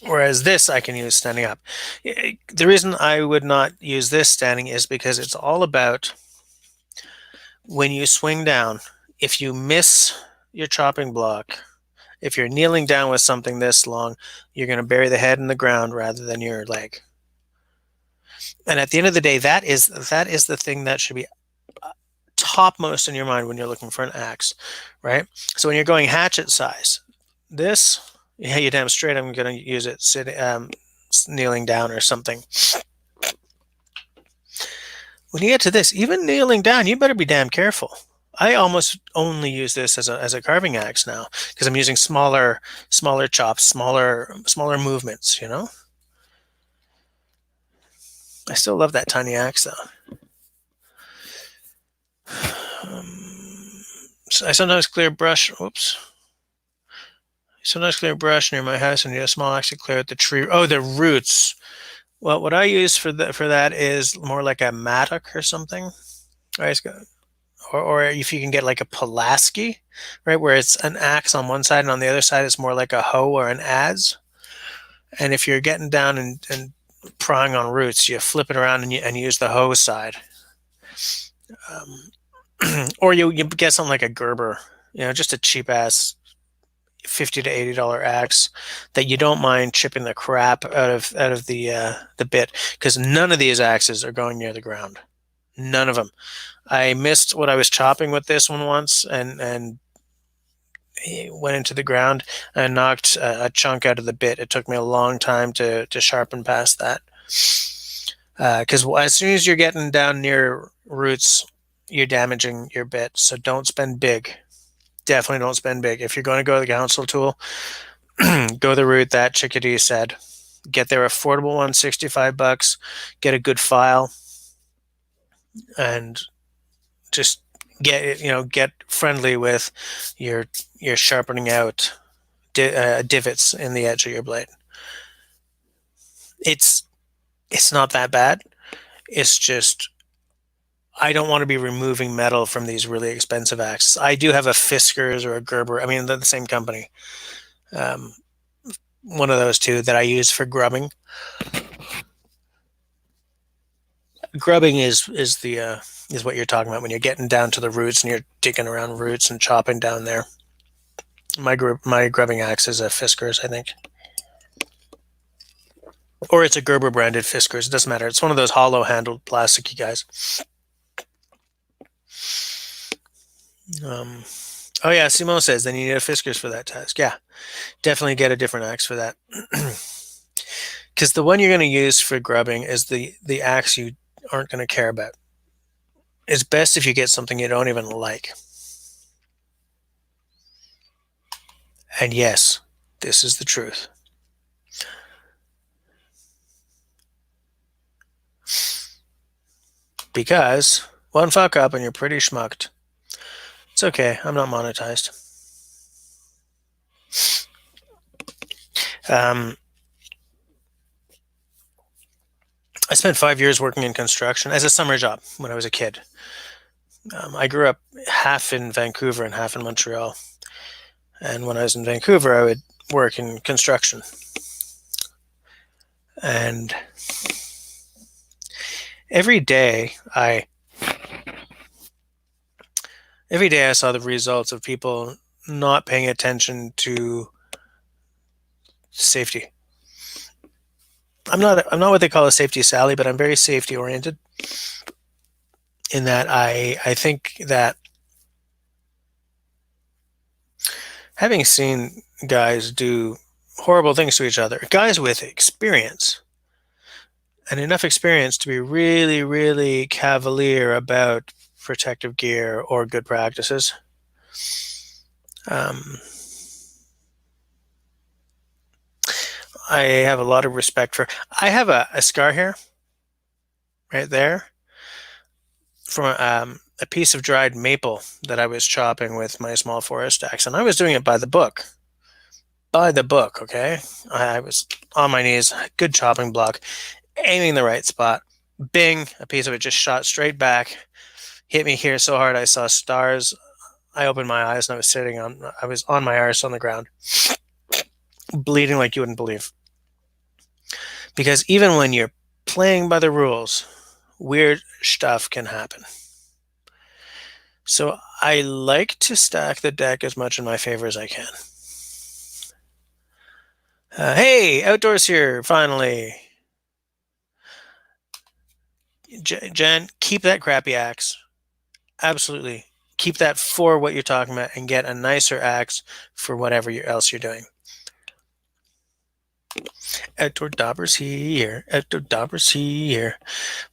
Whereas this, I can use standing up. The reason I would not use this standing is because it's all about when you swing down, if you miss your chopping block, if you're kneeling down with something this long, you're going to bury the head in the ground rather than your leg. And at the end of the day, that is the thing that should be topmost in your mind when you're looking for an axe, right? So when you're going hatchet size, this, yeah, you damn straight I'm going to use it sitting, kneeling down or something. When you get to this, even kneeling down, you better be damn careful. I almost only use this as a carving axe now because I'm using smaller chops, smaller movements. You know, I still love that tiny axe though. So I sometimes clear brush. Oops. Sometimes clear brush near my house and need a small axe to clear out the tree. Oh, the roots. Well, what I use for that is more like a mattock or something. Right, or if you can get like a Pulaski, right, where it's an axe on one side and on the other side it's more like a hoe or an adze. And if you're getting down and prying on roots, you flip it around and use the hoe side. Or you get something like a Gerber, just a cheap ass $50 to $80 axe that you don't mind chipping the crap out of the bit, because none of these axes are going near the ground. None of them. I missed what I was chopping with this one once, and it went into the ground and knocked a chunk out of the bit. It took me a long time to sharpen past that. Because as soon as you're getting down near roots, you're damaging your bit. So don't spend big. Definitely don't spend big. If you're going to go to the council tool, go the route that Chickadee said. Get their affordable one, $65. Get a good file, and just get friendly with your sharpening out divots in the edge of your blade. It's not that bad. It's just I don't want to be removing metal from these really expensive axes. I do have a Fiskars or a Gerber. I mean, they're the same company. One of those two that I use for grubbing. Grubbing is what you're talking about when you're getting down to the roots and you're digging around roots and chopping down there. My grubbing axe is a Fiskars, I think. Or it's a Gerber branded Fiskars. It doesn't matter. It's one of those hollow handled plasticky guys. Oh yeah, Simone says then you need a Fiskars for that task. Yeah, definitely get a different axe for that. Because the one you're going to use for grubbing is the axe you aren't going to care about. It's best if you get something you don't even like. And yes, this is the truth. Because one fuck up and you're pretty schmucked. It's okay. I'm not monetized. I spent 5 years working in construction as a summer job when I was a kid. I grew up half in Vancouver and half in Montreal. And when I was in Vancouver, I would work in construction. And every day I saw the results of people not paying attention to safety. I'm not what they call a safety Sally, but I'm very safety oriented in that I think that having seen guys do horrible things to each other, guys with experience, and enough experience to be really, really cavalier about protective gear or good practices. I have a lot of respect for. I have a scar here, right there, from a piece of dried maple that I was chopping with my small forest axe, and I was doing it by the book. By the book, okay? I was on my knees, good chopping block, aiming the right spot. Bing, a piece of it just shot straight back, hit me here so hard I saw stars. I opened my eyes and I was on my arse on the ground, bleeding like you wouldn't believe. Because even when you're playing by the rules, weird stuff can happen. So I like to stack the deck as much in my favor as I can. Hey, outdoors here, finally. Jen, keep that crappy axe. Absolutely. Keep that for what you're talking about and get a nicer axe for whatever else you're doing. Outdoor Daubers here. Outdoor Daubers here.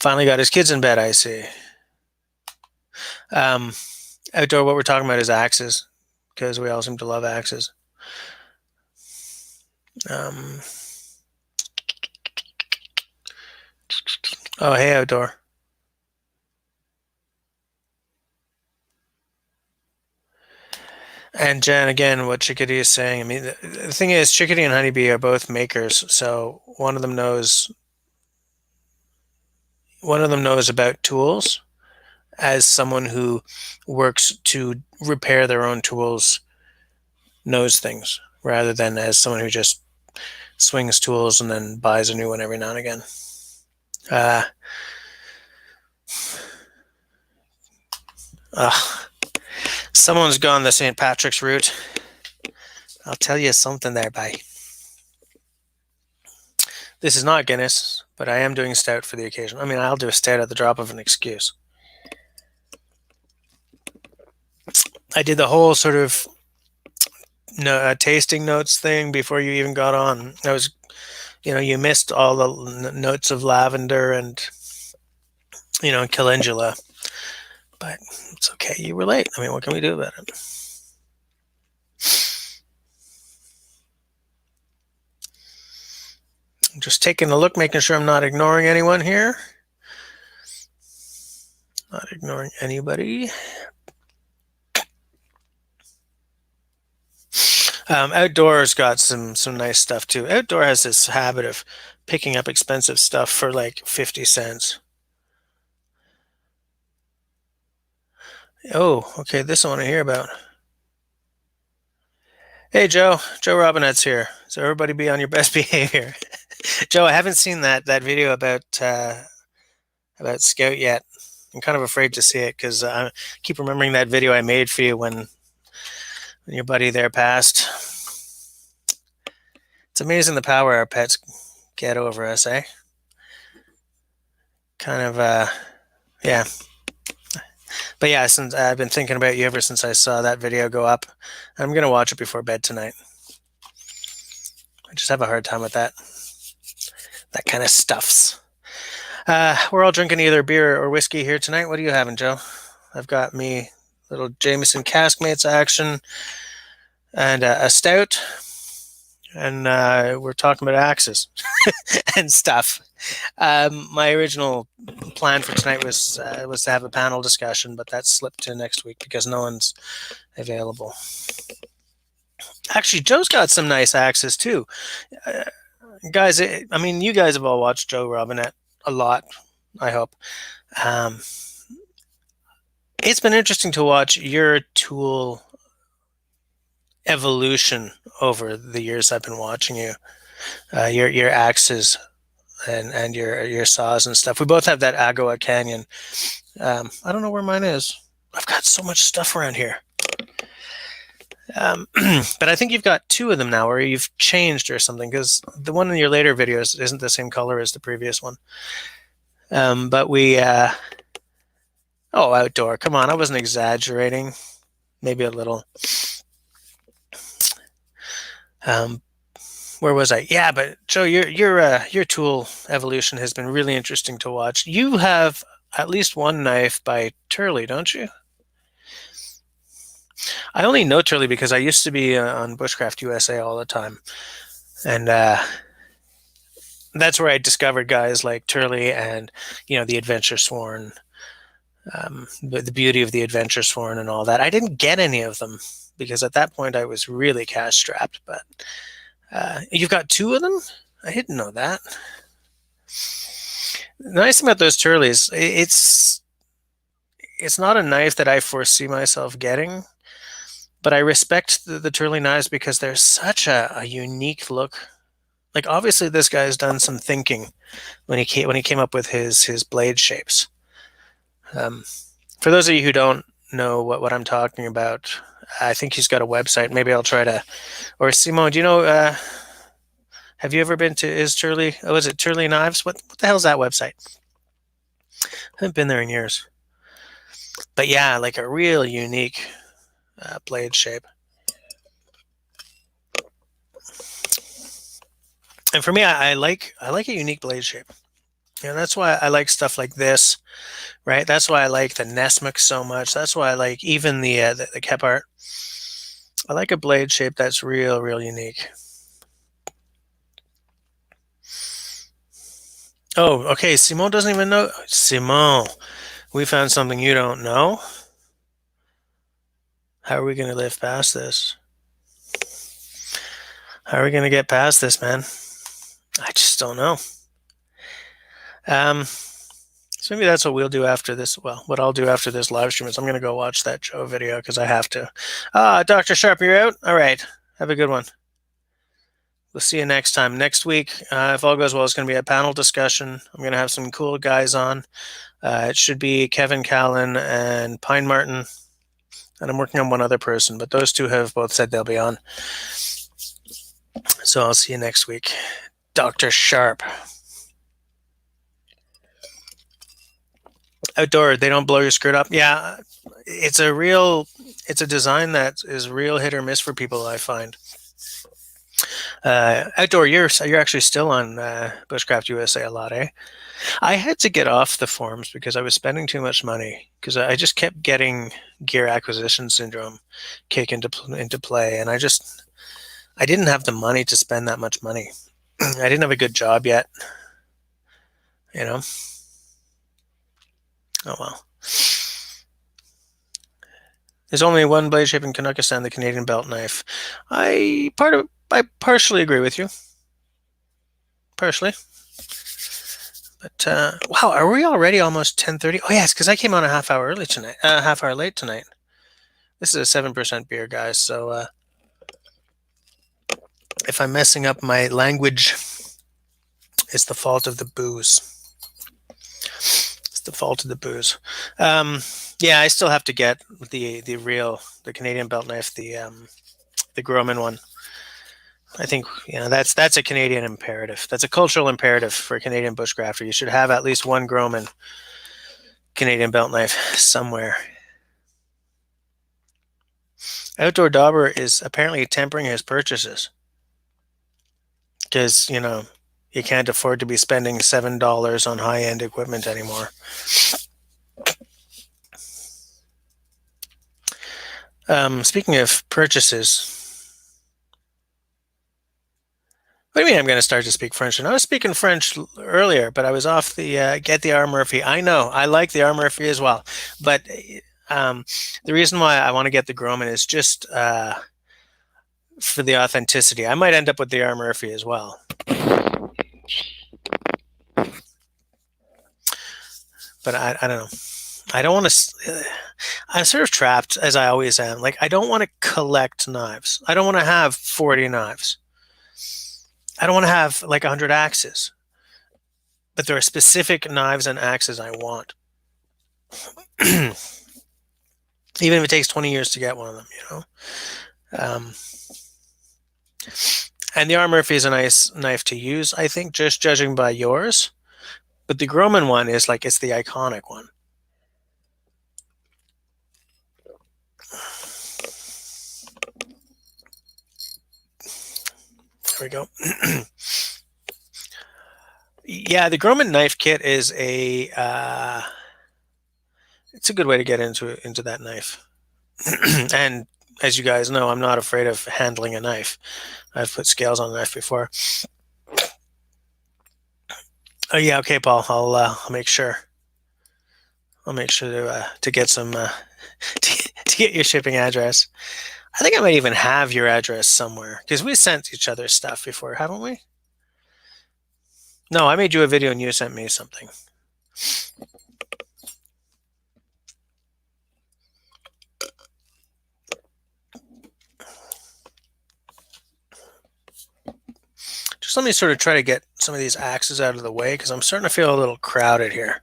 Finally got his kids in bed, I see. Outdoor, what we're talking about is axes, because we all seem to love axes. Oh, hey, Outdoor. And Jen, again, what Chickadee is saying, I mean, the thing is, Chickadee and Honeybee are both makers, so one of them knows about tools as someone who works to repair their own tools knows things, rather than as someone who just swings tools and then buys a new one every now and again. Someone's gone the St. Patrick's route. I'll tell you something there, bye. This is not Guinness, but I am doing stout for the occasion. I mean, I'll do a stout at the drop of an excuse. I did the whole sort of tasting notes thing before you even got on. I was, you missed all the notes of lavender and, calendula. But it's okay. You were late. I mean, what can we do about it? I'm just taking a look, making sure I'm not ignoring anyone here. Not ignoring anybody. Outdoor's got some nice stuff too. Outdoor has this habit of picking up expensive stuff for like 50 cents. Oh, okay, this I want to hear about. Hey, Joe Robinette's here. So everybody be on your best behavior. Joe, I haven't seen that video about Scout yet. I'm kind of afraid to see it because I keep remembering that video I made for you when your buddy there passed. It's amazing the power our pets get over us, eh? Kind of, yeah. But yeah, since I've been thinking about you ever since I saw that video go up. I'm going to watch it before bed tonight. I just have a hard time with that. That kind of stuffs. We're all drinking either beer or whiskey here tonight. What are you having, Joe? I've got me little Jameson Caskmates action and a stout. And we're talking about axes and stuff. My original plan for tonight was to have a panel discussion, but that slipped to next week because no one's available. Actually, Joe's got some nice axes too. Guys, I mean, you guys have all watched Joe Robinette a lot, I hope. It's been interesting to watch your tool evolution over the years I've been watching you. Your axes and your saws and stuff. We both have that Agua Canyon. I don't know where mine is. I've got so much stuff around here. But I think you've got two of them now, or you've changed or something, because the one in your later videos isn't the same color as the previous one. But we... outdoor. Come on, I wasn't exaggerating. Maybe a little. Where was I? Yeah, but Joe, your tool evolution has been really interesting to watch. You have at least one knife by Turley, don't you? I only know Turley because I used to be on Bushcraft USA all the time, and that's where I discovered guys like Turley and the Adventure Sworn. the beauty of the adventure sworn and all that. I didn't get any of them because at that point I was really cash strapped. But you've got 2 of them? I didn't know that. The nice thing about those Turleys, it's not a knife that I foresee myself getting, but I respect the Turley knives because they're such a unique look. Like obviously this guy's done some thinking when he came up with his blade shapes. Um, for those of you who don't know what I'm talking about, I think he's got a website. Maybe I'll try to. Or Simon, do you know? Have you ever been to his Turley? Oh, is it Turley Knives? What the hell's that website? I haven't been there in years. But yeah, like a real unique blade shape. And for me, I like a unique blade shape. And that's why I like stuff like this, right? That's why I like the Nesmik so much. That's why I like even the Kephart. I like a blade shape that's real unique. Oh, okay. Simon doesn't even know. Simon, we found something you don't know. How are we going to live past this? How are we going to get past this, man? I just don't know. So maybe that's what we'll do after this. Well, what I'll do after this live stream is I'm going to go watch that Joe video because I have to. Dr. Sharp, you're out? All right. Have a good one. We'll see you next time. Next week, if all goes well, it's going to be a panel discussion. I'm going to have some cool guys on. It should be Kevin Callan and Pine Martin. And I'm working on one other person, but those 2 have both said they'll be on. So I'll see you next week. Dr. Sharp. Outdoor, they don't blow your skirt up. Yeah, it's a design that is real hit or miss for people, I find. Outdoor, you're actually still on Bushcraft USA a lot, eh? I had to get off the forums because I was spending too much money because I just kept getting gear acquisition syndrome kick into play, and I didn't have the money to spend that much money. I didn't have a good job yet, you know. Oh well. There's only one blade shape in Kanukistan, the Canadian belt knife. I partially agree with you. Partially. But wow, are we already almost 10:30? Oh yes, because I came on a half hour late tonight. This is a 7% beer, guys. So if I'm messing up my language, it's the fault of the booze. It's the fault of the booze. Yeah, I still have to get the Canadian belt knife, the Groman one. I think that's a Canadian imperative. That's a cultural imperative for a Canadian bushcrafter. You should have at least one Groman Canadian belt knife somewhere. Outdoor Dauber is apparently tempering his purchases because you can't afford to be spending $7 on high-end equipment anymore. Speaking of purchases. What do you mean I'm going to start to speak French? And I was speaking French earlier, but I was off the Get the R. Murphy. I know. I like the R. Murphy as well. But the reason why I want to get the Groman is just for the authenticity. I might end up with the R. Murphy as well. But I don't know. I don't want to. I'm sort of trapped, as I always am. Like, I don't want to collect knives. I don't want to have 40 knives. I don't want to have like 100 axes. But there are specific knives and axes I want. Even if it takes 20 years to get one of them, and the R. Murphy is a nice knife to use, I think, just judging by yours. But the Groman one is like, it's the iconic one. There we go. Yeah, the Groman knife kit is it's a good way to get into that knife. And as you guys know, I'm not afraid of handling a knife. I've put scales on a knife before. Oh yeah, okay, Paul. I'll make sure. I'll make sure to get some to get your shipping address. I think I might even have your address somewhere because we sent each other stuff before, haven't we? No, I made you a video and you sent me something. Just let me sort of try to get some of these axes out of the way because I'm starting to feel a little crowded here.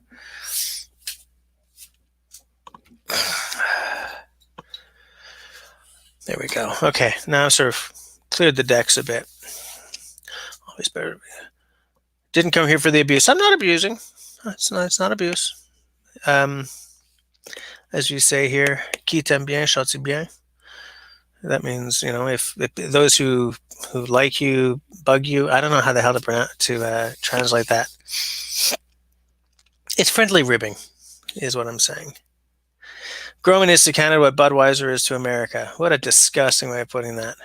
There we go. Okay, now I've sort of cleared the decks a bit. Always better. Didn't come here for the abuse. I'm not abusing. It's not abuse. As you say here, qui t'aime bien, châtie bien. That means, you know, if those who like you bug you. I don't know how the hell to translate that. It's friendly ribbing, is what I'm saying. Groman is to Canada what Budweiser is to America. What a disgusting way of putting that.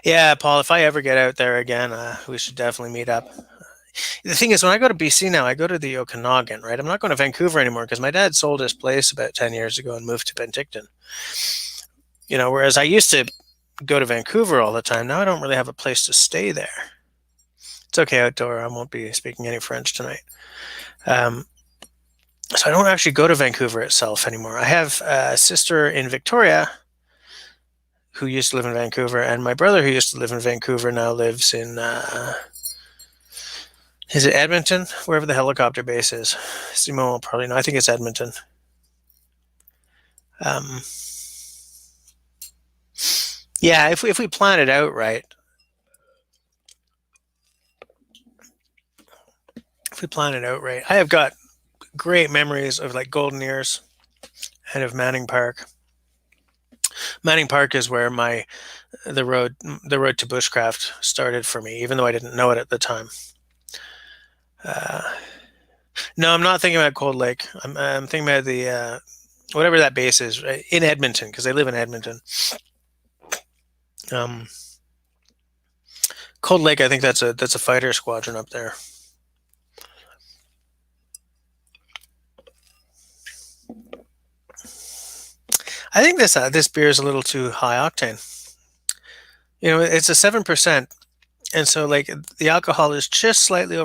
Yeah, Paul, if I ever get out there again, we should definitely meet up. The thing is, when I go to BC now, I go to the Okanagan, right? I'm not going to Vancouver anymore because my dad sold his place about 10 years ago and moved to Penticton. You know, whereas I used to go to Vancouver all the time. Now I don't really have a place to stay there. It's okay outdoor. I won't be speaking any French tonight. So I don't actually go to Vancouver itself anymore. I have a sister in Victoria who used to live in Vancouver, and my brother who used to live in Vancouver now lives in, is it Edmonton? Wherever the helicopter base is. Simon will probably know. I think it's Edmonton. Yeah, if we plan it out right, I have got great memories of like Golden Ears and of Manning Park. Manning Park is where the road to bushcraft started for me, even though I didn't know it at the time. No, I'm not thinking about Cold Lake. I'm thinking about the whatever that base is right? In Edmonton because I live in Edmonton. Cold Lake, I think that's a fighter squadron up there. I think this beer is a little too high octane. You know, it's a 7%, and so like the alcohol is just slightly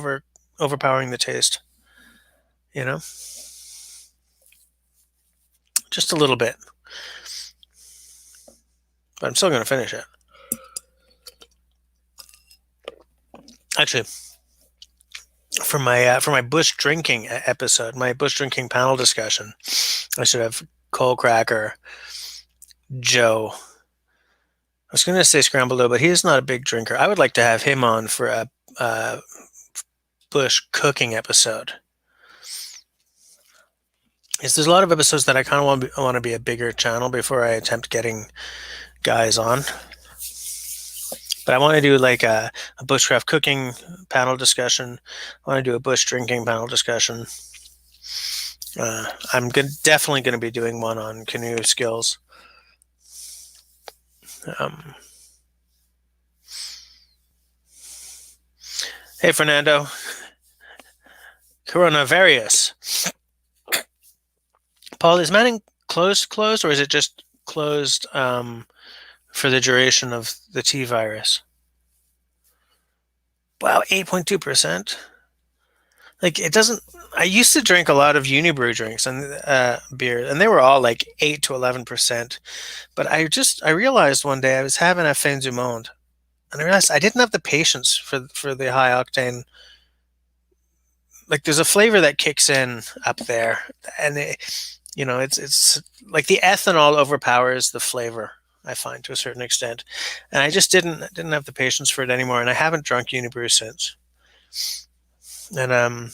overpowering the taste. You know, just a little bit, but I'm still going to finish it. Actually, for my bush drinking episode, my bush drinking panel discussion, I should have Cole Cracker, Joe. I was going to say Scrambled Dough, but he's not a big drinker. I would like to have him on for a bush cooking episode. There's a lot of episodes that I kind of want to be a bigger channel before I attempt getting guys on. But I want to do like a bushcraft cooking panel discussion. I want to do a bush drinking panel discussion. I'm definitely going to be doing one on canoe skills. Hey, Fernando. Coronavirus. Paul, is Manning closed, or is it just closed for the duration of the T virus? Wow, 8.2%. Like it doesn't. I used to drink a lot of Unibrew drinks and beer, and they were all like 8 to 11%. But I realized one day I was having a fin du monde, and I realized I didn't have the patience for the high octane. Like there's a flavor that kicks in up there, and it's like the ethanol overpowers the flavor. I find to a certain extent, and I just didn't have the patience for it anymore, and I haven't drunk Unibrew since. And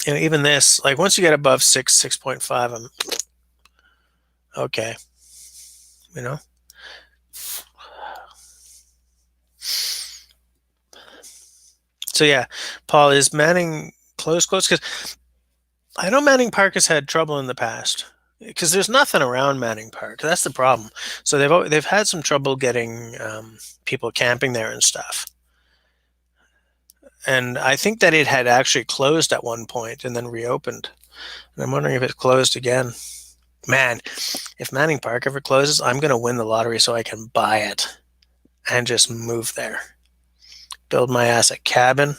even this, like once you get above 6.5, I'm okay. You know. So yeah, Paul, is Manning close? Because I know Manning Park has had trouble in the past because there's nothing around Manning Park. That's the problem. So they've had some trouble getting people camping there and stuff. and I think that it had actually closed at one point and then reopened. And I'm wondering if it closed again. Man, if Manning Park ever closes, I'm going to win the lottery so I can buy it and just move there. Build my ass a cabin.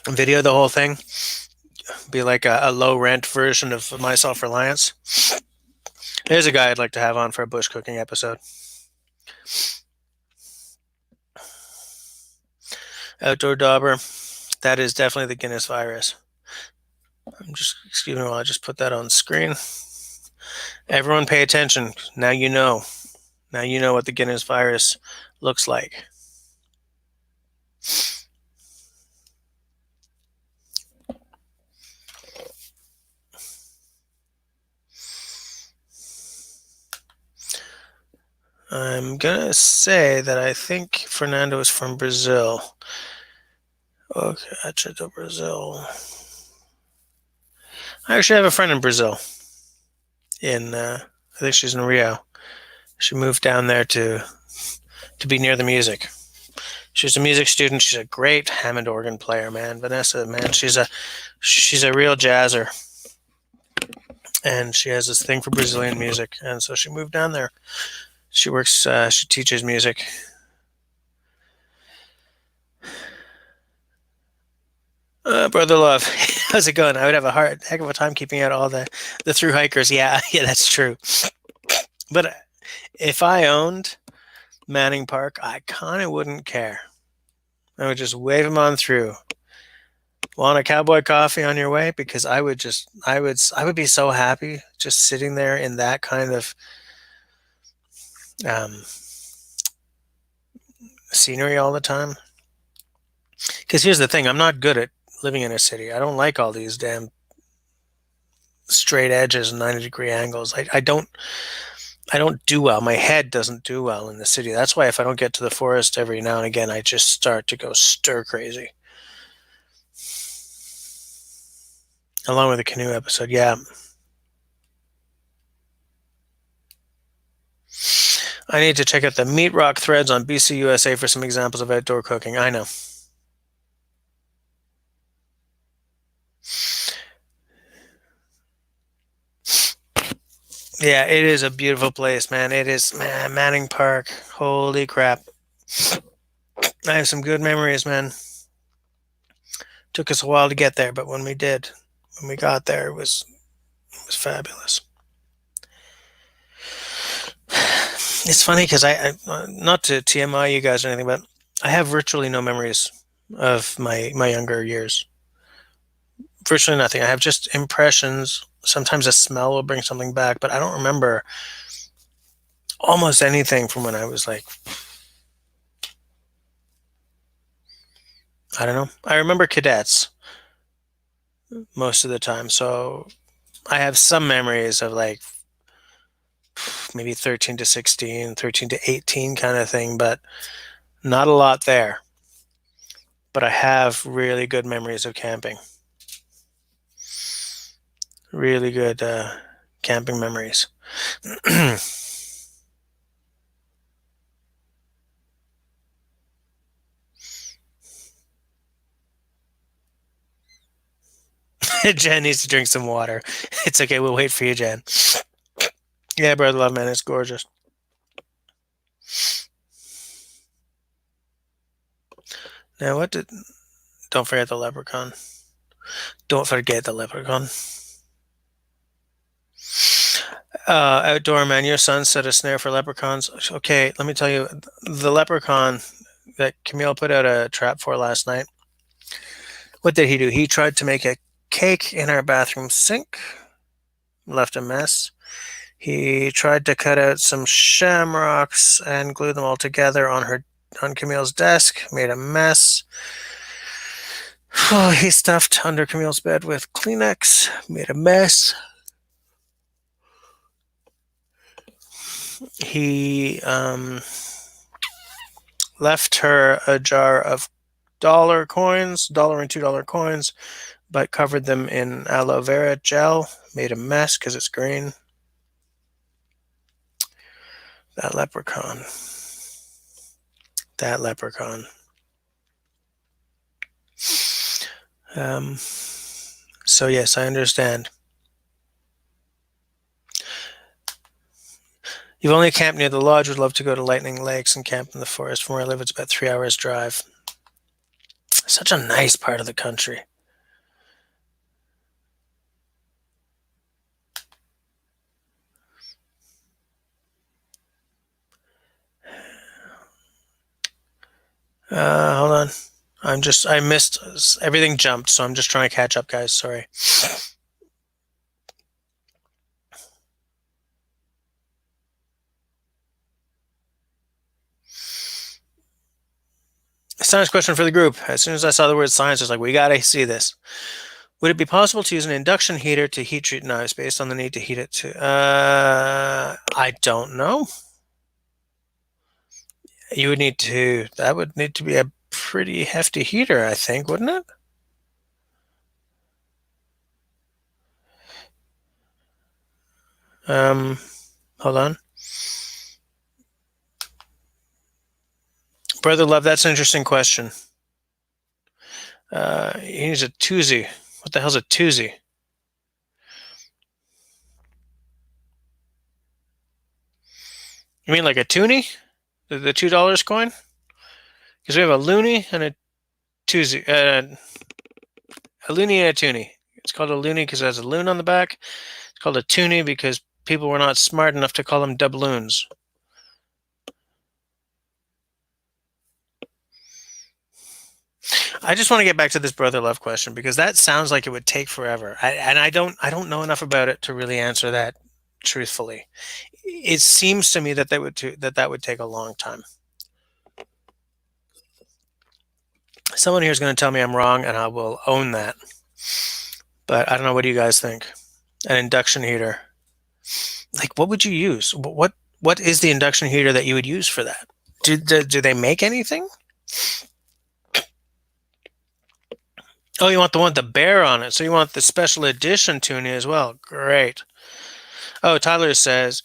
Video the whole thing. Be like a low rent version of my Self Reliance. There's a guy I'd like to have on for a bush cooking episode. Outdoor dauber. That is definitely the Guinness virus. Excuse me while I just put that on screen. Everyone pay attention. Now you know. Now you know what the Guinness virus looks like. I'm going to say that I think Fernando is from Brazil. Okay, I checked out Brazil. I actually have a friend in Brazil. I think she's in Rio. She moved down there to be near the music. She's a music student. She's a great Hammond organ player, man. Vanessa, man, she's a real jazzer. And she has this thing for Brazilian music. And so she moved down there. She works, she teaches music. Brother Love, how's it going? I would have a heck of a time keeping out all the through hikers. Yeah, that's true. But if I owned Manning Park, I kind of wouldn't care. I would just wave them on through. Want a cowboy coffee on your way? Because I would be so happy just sitting there in that kind of scenery all the time. Because here's the thing, I'm not good at living in a city. I don't like all these damn straight edges and 90-degree angles. I don't do well. My head doesn't do well in the city. That's why if I don't get to the forest every now and again, I just start to go stir crazy. Along with the canoe episode, yeah. I need to check out the Meat Rock threads on BC USA for some examples of outdoor cooking. I know. Yeah, it is a beautiful place, man. It is, man, Manning Park. Holy crap. I have some good memories, man. Took us a while to get there, but when we got there, it was fabulous. It's funny because I not to TMI you guys or anything, but I have virtually no memories of my younger years. Virtually nothing. I have just impressions. Sometimes a smell will bring something back, but I don't remember almost anything from when I was like, I don't know. I remember cadets most of the time, so I have some memories of like maybe 13 to 16, 13 to 18 kind of thing, but not a lot there. But I have really good memories of camping. Really good camping memories. Jen needs to drink some water. It's okay. We'll wait for you, Jen. Yeah, brother love, man. It's gorgeous. Now, don't forget the leprechaun. Don't forget the leprechaun. Outdoor man, your son set a snare for leprechauns. Okay, let me tell you, the leprechaun that Camille put out a trap for last night. What did he do? He tried to make a cake in our bathroom sink, left a mess. He tried to cut out some shamrocks and glue them all together on Camille's desk, made a mess. Oh, he stuffed under Camille's bed with Kleenex, made a mess. He left her a jar of $1 coins, $1 and $2 coins, but covered them in aloe vera gel, made a mess because it's green. That leprechaun. That leprechaun. So yes, I understand. You've only camped near the lodge. Would love to go to Lightning Lakes and camp in the forest. From where I live, it's about 3 hours drive. Such a nice part of the country. Hold on. I missed, everything jumped, so I'm just trying to catch up, guys. Sorry. Science question for the group. As soon as I saw the word science, I was like, we gotta see this. Would it be possible to use an induction heater to heat treat knives based on the need to heat it to? I don't know. That would need to be a pretty hefty heater, I think, wouldn't it? Hold on. Brother Love, that's an interesting question. He needs a toozy. What the hell's a toozy? You mean like a toonie? The $2 coin? Because we have a loony and a toozy. A loony and a toonie. It's called a loony because it has a loon on the back. It's called a toonie because people were not smart enough to call them doubloons. I just want to get back to this brother love question because that sounds like it would take forever. I don't know enough about it to really answer that truthfully. It seems to me that that would take a long time. Someone here is going to tell me I'm wrong, and I will own that. But I don't know. What do you guys think? An induction heater. Like, what would you use? What is the induction heater that you would use for that? Do they make anything? Oh, you want the one with the bear on it. So you want the special edition tuning as well. Great. Oh, Tyler says,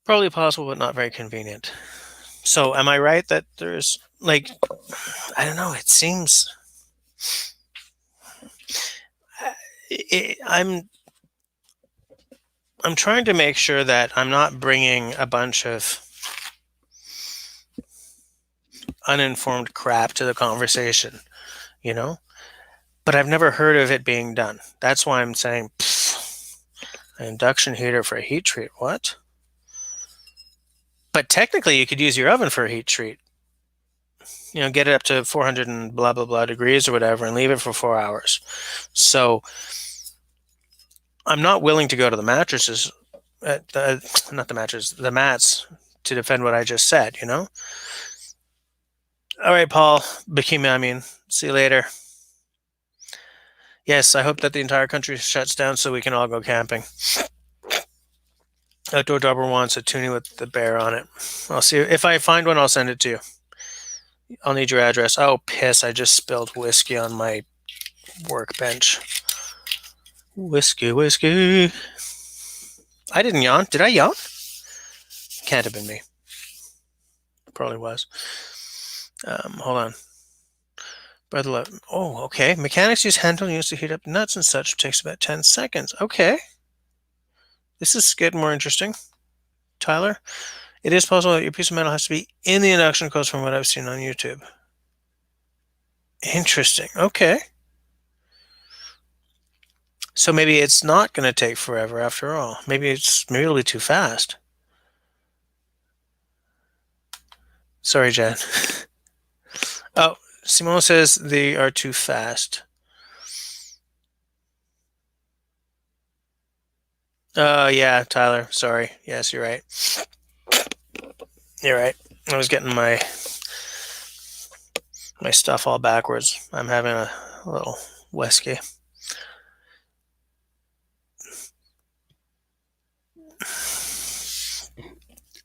probably possible, but not very convenient. So am I right that there's, like, I don't know, it seems... I'm trying to make sure that I'm not bringing a bunch of uninformed crap to the conversation, you know? But I've never heard of it being done. That's why I'm saying, an induction heater for a heat treat. What? But technically, you could use your oven for a heat treat. You know, get it up to 400 and blah, blah, blah degrees or whatever and leave it for 4 hours. So I'm not willing to go to the mattresses, not the mattresses, the mats to defend what I just said, you know? All right, Paul, Bikini, I mean, see you later. Yes, I hope that the entire country shuts down so we can all go camping. Outdoor Dobber wants a toonie with the bear on it. I'll see if I find one. I'll send it to you. I'll need your address. Oh, piss! I just spilled whiskey on my workbench. Whiskey. I didn't yawn. Did I yawn? Can't have been me. Probably was. Hold on. Oh, okay. Mechanics use handle used to heat up nuts and such. It takes about 10 seconds. Okay. This is getting more interesting. Tyler, it is possible that your piece of metal has to be in the induction coils from what I've seen on YouTube. Interesting. Okay. So maybe it's not going to take forever after all. Maybe it'll be too fast. Sorry, Jen. Oh, Simone says they are too fast. Yeah, Tyler. Sorry. Yes, you're right. You're right. I was getting my stuff all backwards. I'm having a little whiskey.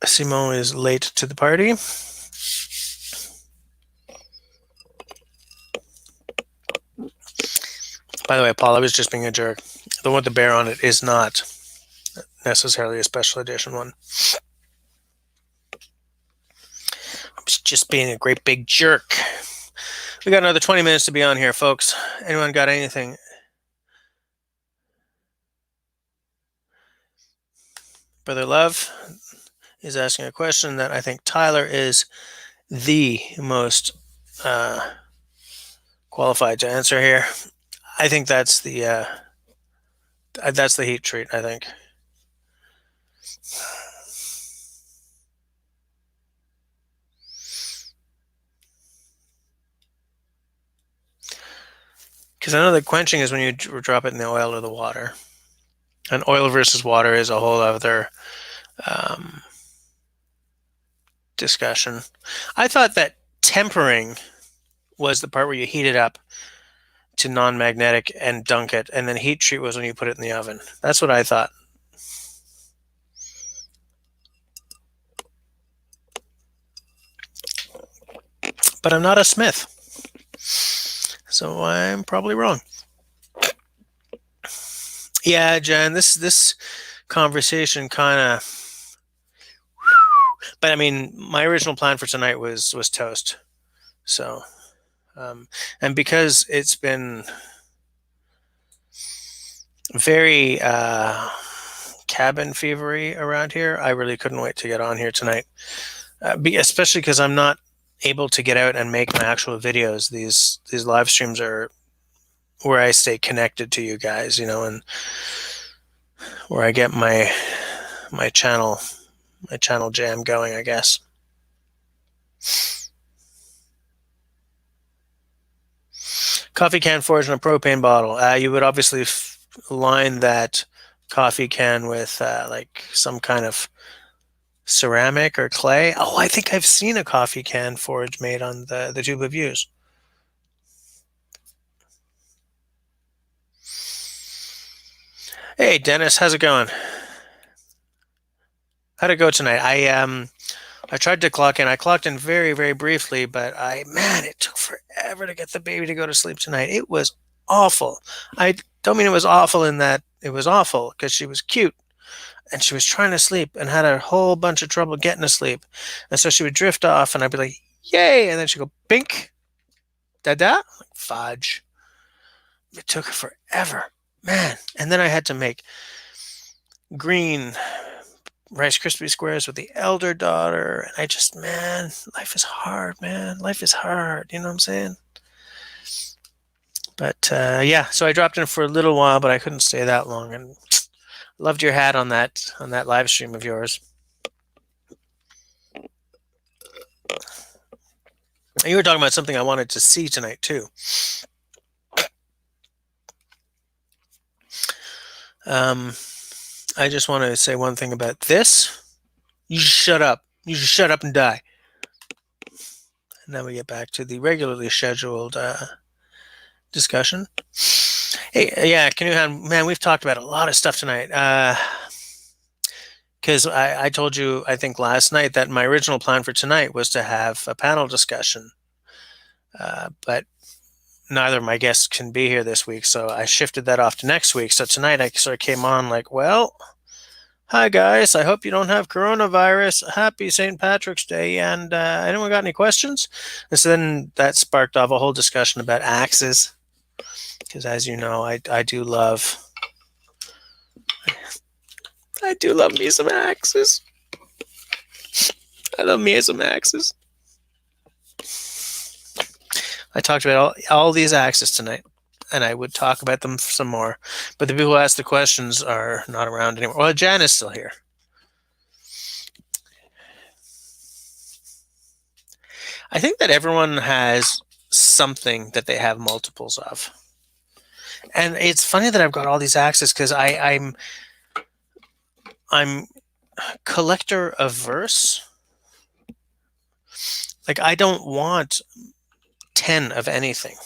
Simone is late to the party. By the way, Paul, I was just being a jerk. The one with the bear on it is not necessarily a special edition one. I was just being a great big jerk. We got another 20 minutes to be on here, folks. Anyone got anything? Brother Love is asking a question that I think Tyler is the most qualified to answer here. I think that's the heat treat, I think. Because I know that quenching is when you drop it in the oil or the water. And oil versus water is a whole other discussion. I thought that tempering was the part where you heat it up to non-magnetic and dunk it, and then heat treat was when you put it in the oven. That's what I thought. But I'm not a smith, so I'm probably wrong. Yeah, Jen, this conversation kind of. But I mean, my original plan for tonight was toast. So, and because it's been very cabin fevery around here, I really couldn't wait to get on here tonight. Especially because I'm not able to get out and make my actual videos. These live streams are where I stay connected to you guys, you know, and where I get my channel jam going, I guess. Coffee can forged in a propane bottle. You would obviously line that coffee can with like some kind of ceramic or clay. Oh, I think I've seen a coffee can forge made on the tube of views. Hey, Dennis, how's it going? How'd it go tonight? I tried to clock in. I clocked in very, very briefly, but it took forever to get the baby to go to sleep tonight. It was awful. I don't mean it was awful in that it was awful because she was cute and she was trying to sleep and had a whole bunch of trouble getting to sleep. And so she would drift off and I'd be like, yay. And then she'd go, bink, da-da, like, fudge. It took her forever, man. And then I had to make green Rice Krispie squares with the elder daughter. And I just, man, life is hard, man. Life is hard. You know what I'm saying? But yeah, so I dropped in for a little while, but I couldn't stay that long. And loved your hat on that live stream of yours. You were talking about something I wanted to see tonight too. I just want to say one thing about this. You just shut up. You just shut up and die. And then we get back to the regularly scheduled discussion. Hey, yeah, man, we've talked about a lot of stuff tonight. Because I told you, I think last night, that my original plan for tonight was to have a panel discussion. But neither of my guests can be here this week, so I shifted that off to next week. So tonight I sort of came on like, well, hi guys, I hope you don't have coronavirus. Happy St. Patrick's Day. And anyone got any questions? And so then that sparked off a whole discussion about axes. Because as you know, I do love me some axes. I love me some axes. I talked about all these axes tonight, and I would talk about them some more. But the people who asked the questions are not around anymore. Well, Jan is still here. I think that everyone has something that they have multiples of. And it's funny that I've got all these axes because I'm collector averse. Like, I don't want 10 of anything.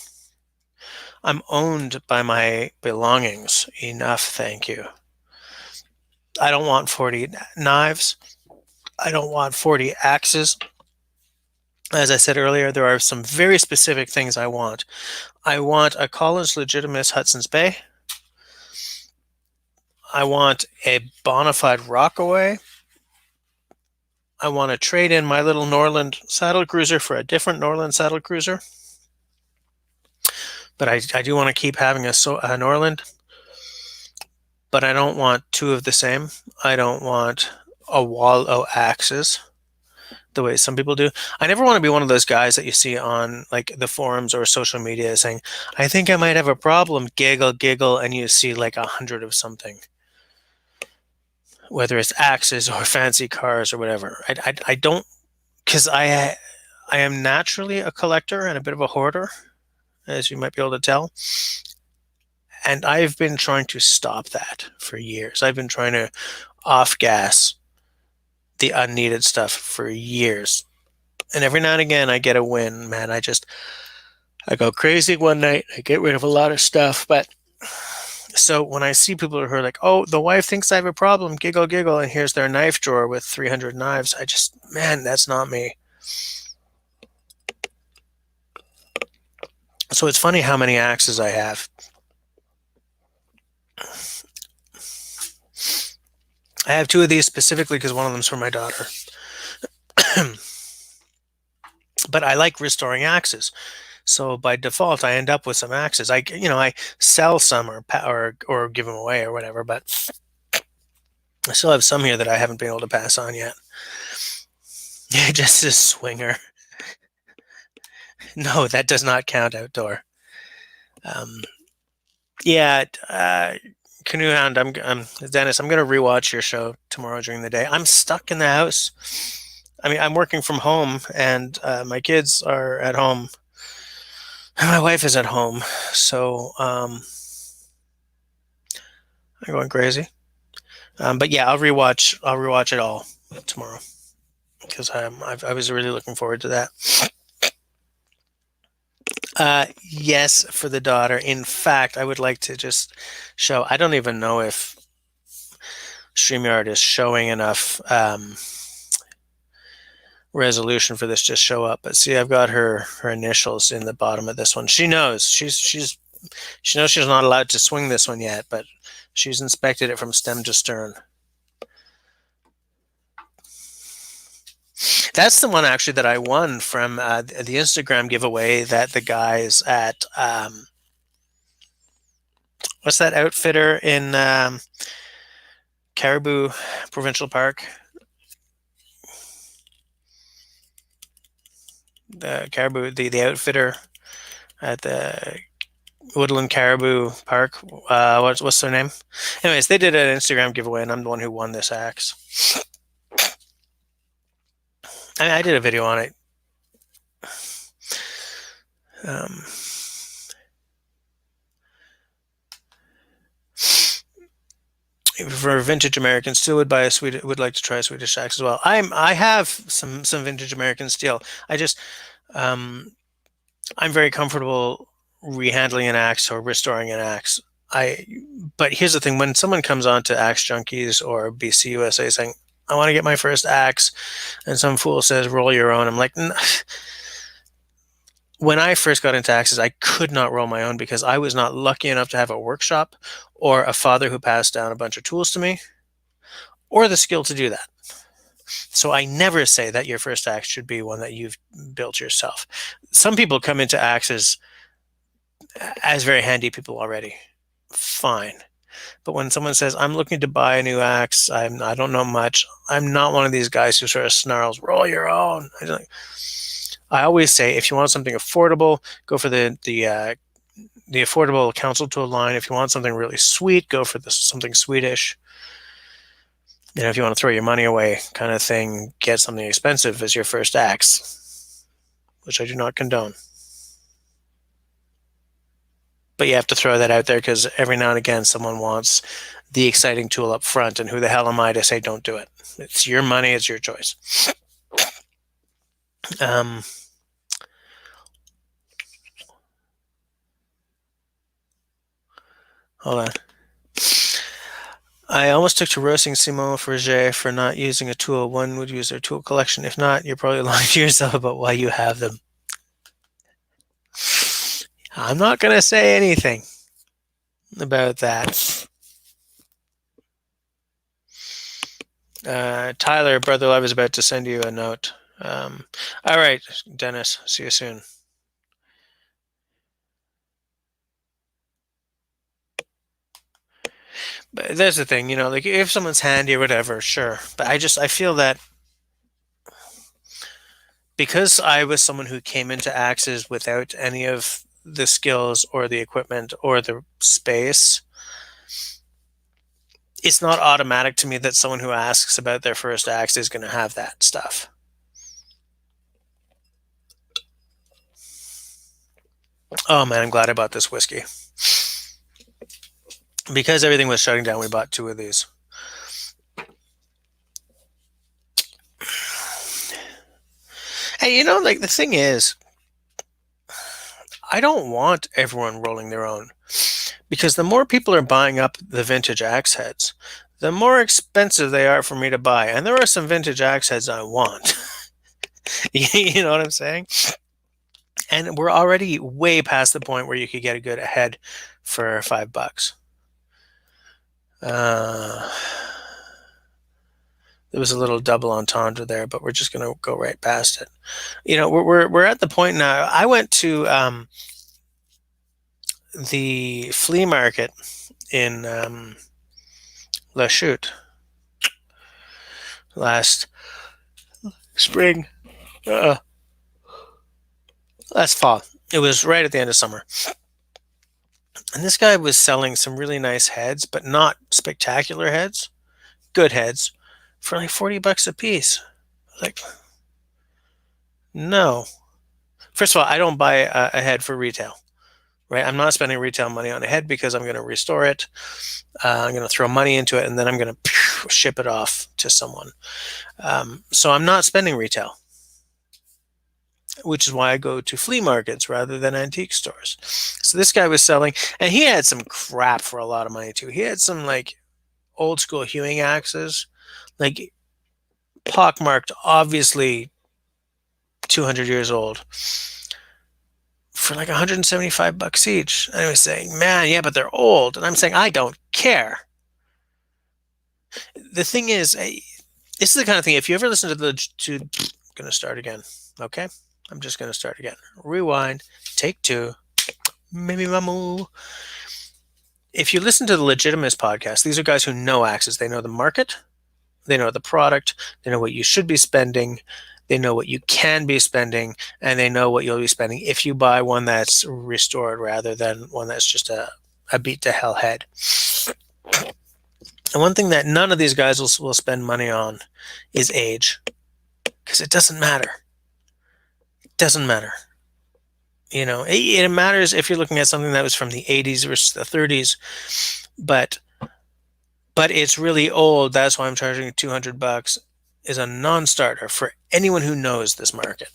I'm owned by my belongings. Enough, thank you. I don't want 40 knives. I don't want 40 axes. As I said earlier, there are some very specific things I want. I want a Collins Legitimus Hudson's Bay. I want a bona fide Rockaway. I want to trade in my little Norland saddle cruiser for a different Norland saddle cruiser. But I do want to keep having a Norland. But I don't want two of the same. I don't want a wall of axes the way some people do. I never want to be one of those guys that you see on like the forums or social media saying, I think I might have a problem, giggle, giggle, and you see like 100 of something, whether it's axes or fancy cars or whatever. I don't, because I am naturally a collector and a bit of a hoarder, as you might be able to tell. And I've been trying to stop that for years. I've been trying to off gas the unneeded stuff for years. And every now and again I get a win, man. I go crazy one night. I get rid of a lot of stuff, but so when I see people who are like, "Oh, the wife thinks I have a problem," giggle, giggle, and here's their knife drawer with 300 knives, I just, man, that's not me. So it's funny how many axes I have. I have two of these specifically because one of them's for my daughter. But I like restoring axes. So by default, I end up with some axes. I sell some or give them away or whatever, but I still have some here that I haven't been able to pass on yet. Just a swinger. No, that does not count outdoor. Um, yeah, Canoe Hound. Dennis. I'm going to rewatch your show tomorrow during the day. I'm stuck in the house. I mean, I'm working from home, and my kids are at home. And my wife is at home, so I'm going crazy. But yeah, I'll rewatch. I'll rewatch it all tomorrow because I was really looking forward to that. Yes, for the daughter. In fact, I would like to just show. I don't even know if StreamYard is showing enough resolution for this to show up. But see, I've got her initials in the bottom of this one. She knows she knows she's not allowed to swing this one yet, but she's inspected it from stem to stern. That's the one actually that I won from the Instagram giveaway that the guys at what's that outfitter in Caribou Provincial Park? The Caribou, the outfitter at the Woodland Caribou Park. What's their name? Anyways, they did an Instagram giveaway, and I'm the one who won this axe. I did a video on it. For vintage American steel, would like to try a Swedish axe as well. I have some vintage American steel. I'm very comfortable rehandling an axe or restoring an axe. But here's the thing: when someone comes on to Axe Junkies or BC USA saying, "I want to get my first axe," and some fool says, "Roll your own," I'm like, when I first got into axes, I could not roll my own because I was not lucky enough to have a workshop or a father who passed down a bunch of tools to me or the skill to do that. So I never say that your first axe should be one that you've built yourself. Some people come into axes as very handy people already. Fine. But when someone says, I'm looking to buy a new axe, I don't know much, I'm not one of these guys who sort of snarls, roll your own. I always say, if you want something affordable, go for the affordable council tool line. If you want something really sweet, go for something Swedish. If you want to throw your money away kind of thing, get something expensive as your first axe, which I do not condone. But you have to throw that out there because every now and again someone wants the exciting tool up front, and who the hell am I to say don't do it? It's your money, it's your choice. Hold on. I almost took to roasting Simon Forget for not using a tool. One would use their tool collection. If not, you're probably lying to yourself about why you have them. I'm not going to say anything about that. Tyler, brother love is about to send you a note. All right, Dennis. See you soon. But that's the thing, like if someone's handy or whatever, sure. But I feel that because I was someone who came into Axes without any of the skills or the equipment or the space, it's not automatic to me that someone who asks about their first axe is going to have that stuff. Oh man, I'm glad I bought this whiskey. Because everything was shutting down, we bought 2 of these. And like the thing is, I don't want everyone rolling their own. Because the more people are buying up the vintage axe heads, the more expensive they are for me to buy. And there are some vintage axe heads I want. You know what I'm saying? And we're already way past the point where you could get a good head for $5. There was a little double entendre there, but we're just going to go right past it. We're at the point now. I went to the flea market in La Chute last spring, last fall. It was right at the end of summer. And this guy was selling some really nice heads, but not spectacular heads, good heads, for like $40 a piece. Like, no. First of all, I don't buy a head for retail, right? I'm not spending retail money on a head because I'm going to restore it. I'm going to throw money into it, and then I'm going to ship it off to someone. So I'm not spending retail, which is why I go to flea markets rather than antique stores. So this guy was selling, and he had some crap for a lot of money too. He had some like old school hewing axes, like pockmarked, obviously 200 years old, for like $175 each. And I was saying, man, yeah, but they're old. And I'm saying, I don't care. The thing is, this is the kind of thing, if you ever listen to I'm going to start again. Okay? I'm just going to start again. Rewind. Take 2. Maybe mamu. If you listen to the Legitimist podcast, these are guys who know axes. They know the market. They know the product. They know what you should be spending. They know what you can be spending. And they know what you'll be spending if you buy one that's restored rather than one that's just a beat to hell head. And one thing that none of these guys will spend money on is age. Because it doesn't matter. It doesn't matter. It matters if you're looking at something that was from the 80s versus the 30s, but it's really old. That's why I'm charging $200 is a non-starter for anyone who knows this market.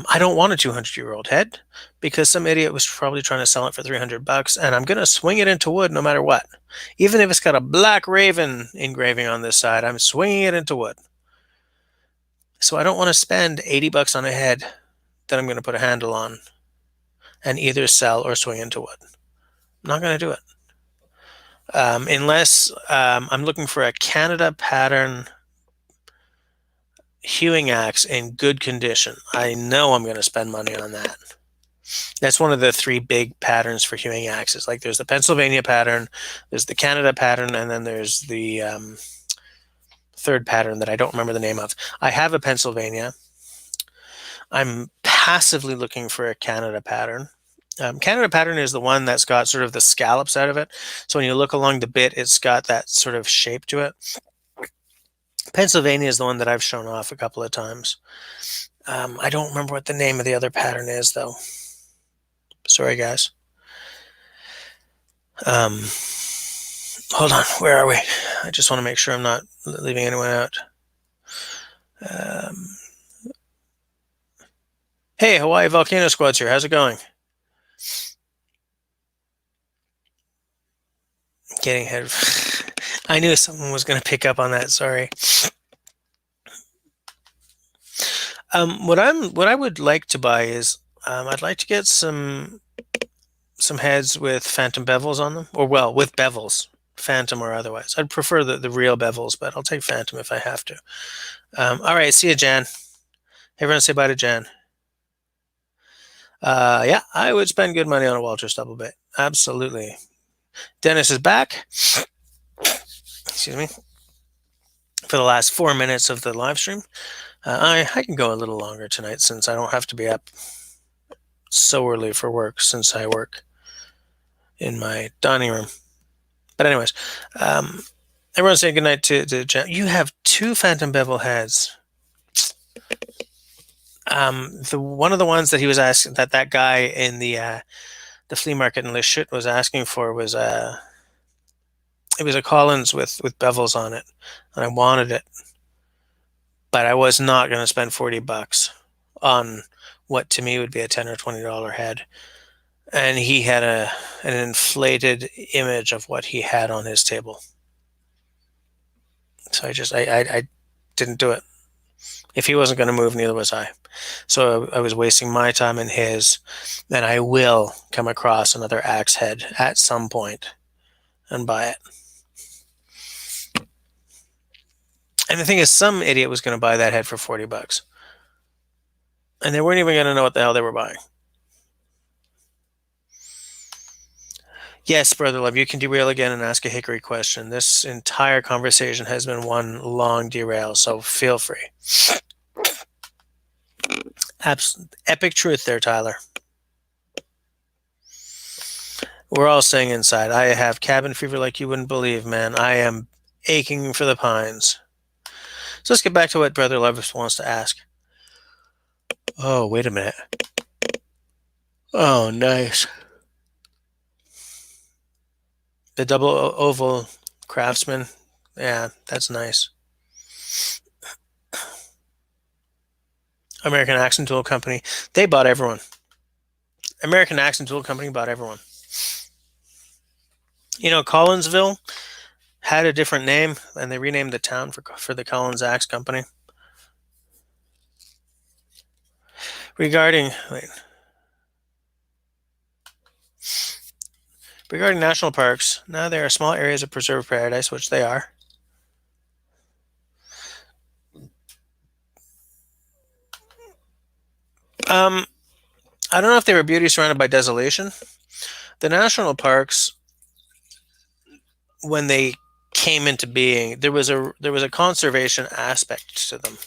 I don't want a 200-year-old head because some idiot was probably trying to sell it for $300, and I'm going to swing it into wood no matter what. Even if it's got a black raven engraving on this side, I'm swinging it into wood. So I don't want to spend $80 on a head that I'm going to put a handle on and either sell or swing into wood. I'm not going to do it. Unless I'm looking for a Canada pattern hewing axe in good condition. I know I'm going to spend money on that. That's one of the 3 big patterns for hewing axes. Like there's the Pennsylvania pattern, there's the Canada pattern, and then there's the 3rd pattern that I don't remember the name of. I have a Pennsylvania. I'm passively looking for a Canada pattern. Canada pattern is the one that's got sort of the scallops out of it. So when you look along the bit, it's got that sort of shape to it. Pennsylvania is the one that I've shown off a couple of times. I don't remember what the name of the other pattern is, though. Sorry, guys. Hold on. Where are we? I just want to make sure I'm not leaving anyone out. Hey, Hawaii Volcano Squad's here. How's it going? Getting ahead of... I knew someone was going to pick up on that. Sorry. What I would like to buy is I'd like to get some heads with phantom bevels on them, or with bevels. Phantom or otherwise. I'd prefer the real bevels, but I'll take Phantom if I have to. All right, see you, Jan. Everyone say bye to Jan. Yeah, I would spend good money on a Walters double bit. Absolutely. Dennis is back. Excuse me. For the last 4 minutes of the live stream. I can go a little longer tonight since I don't have to be up so early for work since I work in my dining room. But anyways, everyone say goodnight to Jan. You have 2 Phantom bevel heads. One of the ones that he was asking, that guy in the flea market in Lachute was asking for was it was a Collins with bevels on it, and I wanted it, but I was not going to spend $40 on what to me would be a $10 or $20 head. And he had an inflated image of what he had on his table, so I didn't do it. If he wasn't going to move, neither was I. So I was wasting my time and his, and I will come across another axe head at some point and buy it. And the thing is, some idiot was going to buy that head for $40. And they weren't even going to know what the hell they were buying. Yes, Brother Love, you can derail again and ask a Hickory question. This entire conversation has been one long derail, so feel free. Epic truth there, Tyler. We're all saying inside, I have cabin fever like you wouldn't believe, man. I am aching for the pines. So let's get back to what Brother Love wants to ask. Oh, wait a minute. Oh, nice. The double oval Craftsman. Yeah, that's nice. American Axe and Tool Company. They bought everyone. American Axe and Tool Company bought everyone. You know, Collinsville had a different name, and they renamed the town for the Collins Axe Company. Regarding national parks, now there are small areas of preserved paradise, which they are. I don't know if they were beauty surrounded by desolation. The national parks, when they came into being, there was a conservation aspect to them.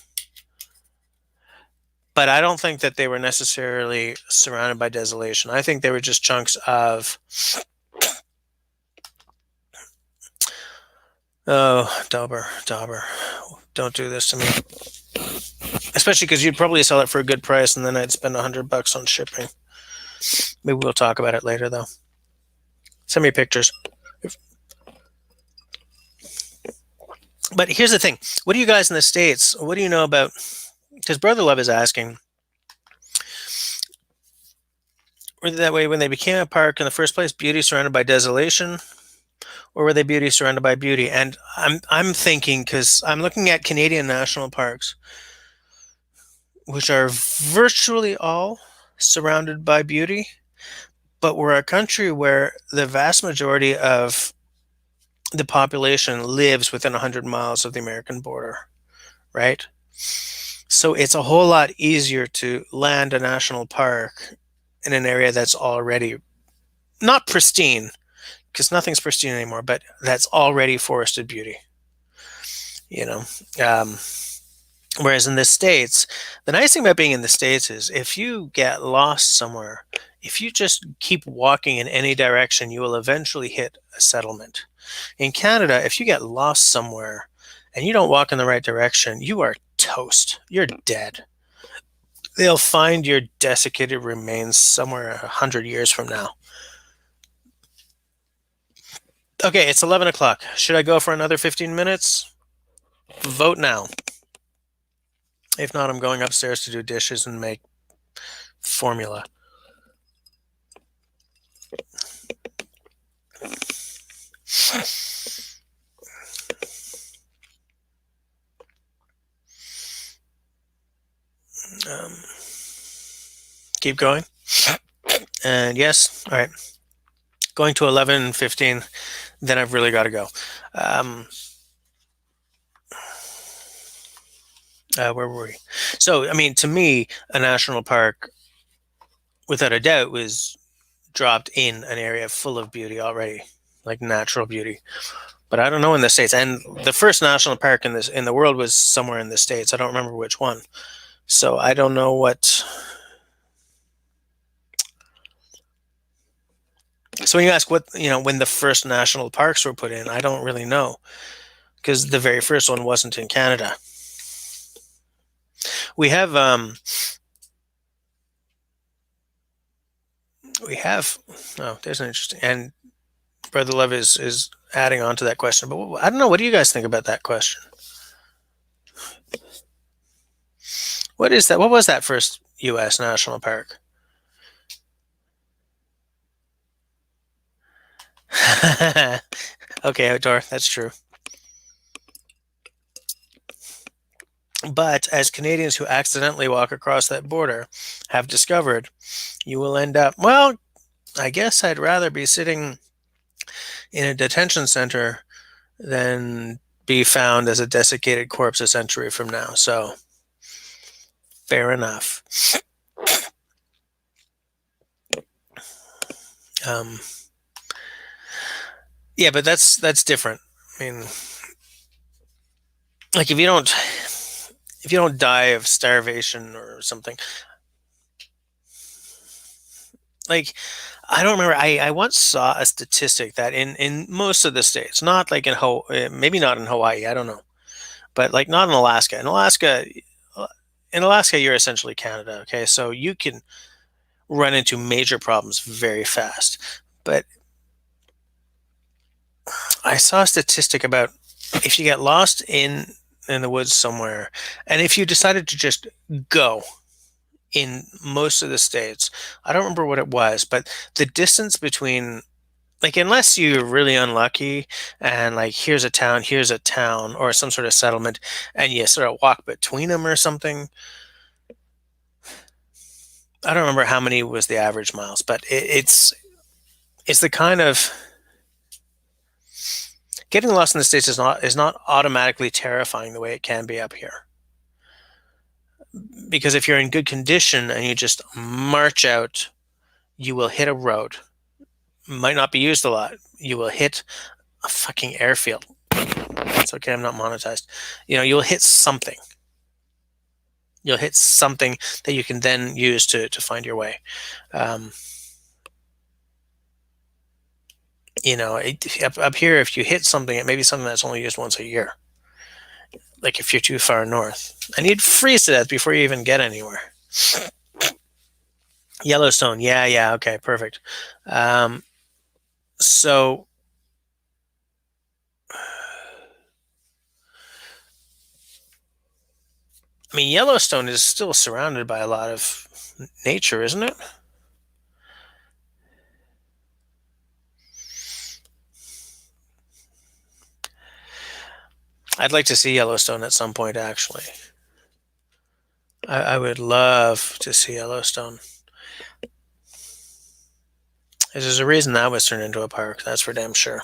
But I don't think that they were necessarily surrounded by desolation. I think they were just chunks of... Oh, Dauber, don't do this to me. Especially because you'd probably sell it for a good price, and then I'd spend $100 on shipping. Maybe we'll talk about it later, though. Send me pictures. But here's the thing. What do you guys in the States, what do you know about... Because Brother Love is asking, were they that way when they became a park in the first place, beauty surrounded by desolation? Or were they beauty surrounded by beauty? And I'm thinking, because I'm looking at Canadian national parks, which are virtually all surrounded by beauty, but we're a country where the vast majority of the population lives within 100 miles of the American border, right? So it's a whole lot easier to land a national park in an area that's already not pristine, because nothing's pristine anymore, but that's already forested beauty. You know, whereas in the States, the nice thing about being in the States is if you get lost somewhere, if you just keep walking in any direction, you will eventually hit a settlement. In Canada, if you get lost somewhere and you don't walk in the right direction, you are toast. You're dead. They'll find your desiccated remains somewhere 100 years from now. Okay, it's 11 o'clock. Should I go for another 15 minutes? Vote now. If not, I'm going upstairs to do dishes and make formula. Keep going. And yes, all right. Going to 11 and 15, then I've really got to go. Where were we? So, I mean, to me, a national park, without a doubt, was dropped in an area full of beauty already, like natural beauty. But I don't know in the States. And the first national park in the world was somewhere in the States. I don't remember which one. So I don't know what. So when you ask what, when the first national parks were put in, I don't really know because the very first one wasn't in Canada. We have oh, there's an interesting, and Brother Love is adding on to that question. But I don't know. What do you guys think about that question? What is that? What was that first U.S. national park? Okay, outdoor. That's true. But as Canadians who accidentally walk across that border have discovered, you will end up, well, I guess I'd rather be sitting in a detention center than be found as a desiccated corpse a century from now. So, fair enough. Um, yeah, but that's different. I mean, like if you don't die of starvation or something, like I don't remember. I once saw a statistic that in most of the states, not like maybe not in Hawaii, I don't know, but like not in Alaska. Uh, in Alaska, you're essentially Canada. Okay, so you can run into major problems very fast. But I saw a statistic about if you get lost in the woods somewhere, and if you decided to just go in most of the states, I don't remember what it was, but the distance between, like, unless you're really unlucky and like here's a town or some sort of settlement, and you sort of walk between them or something. I don't remember how many was the average miles, but it's the kind of getting lost in the states is not automatically terrifying the way it can be up here. Because if you're in good condition and you just march out, you will hit a road. Might not be used a lot. You will hit a fucking airfield. It's okay, I'm not monetized. You'll hit something. You'll hit something that you can then use to find your way. Um, up here, if you hit something, it may be something that's only used once a year. Like if you're too far north, and you'd freeze to death before you even get anywhere. Yellowstone, yeah, okay, perfect. So, I mean, Yellowstone is still surrounded by a lot of nature, isn't it? I'd like to see Yellowstone at some point, actually. I would love to see Yellowstone. There's a reason that was turned into a park, that's for damn sure.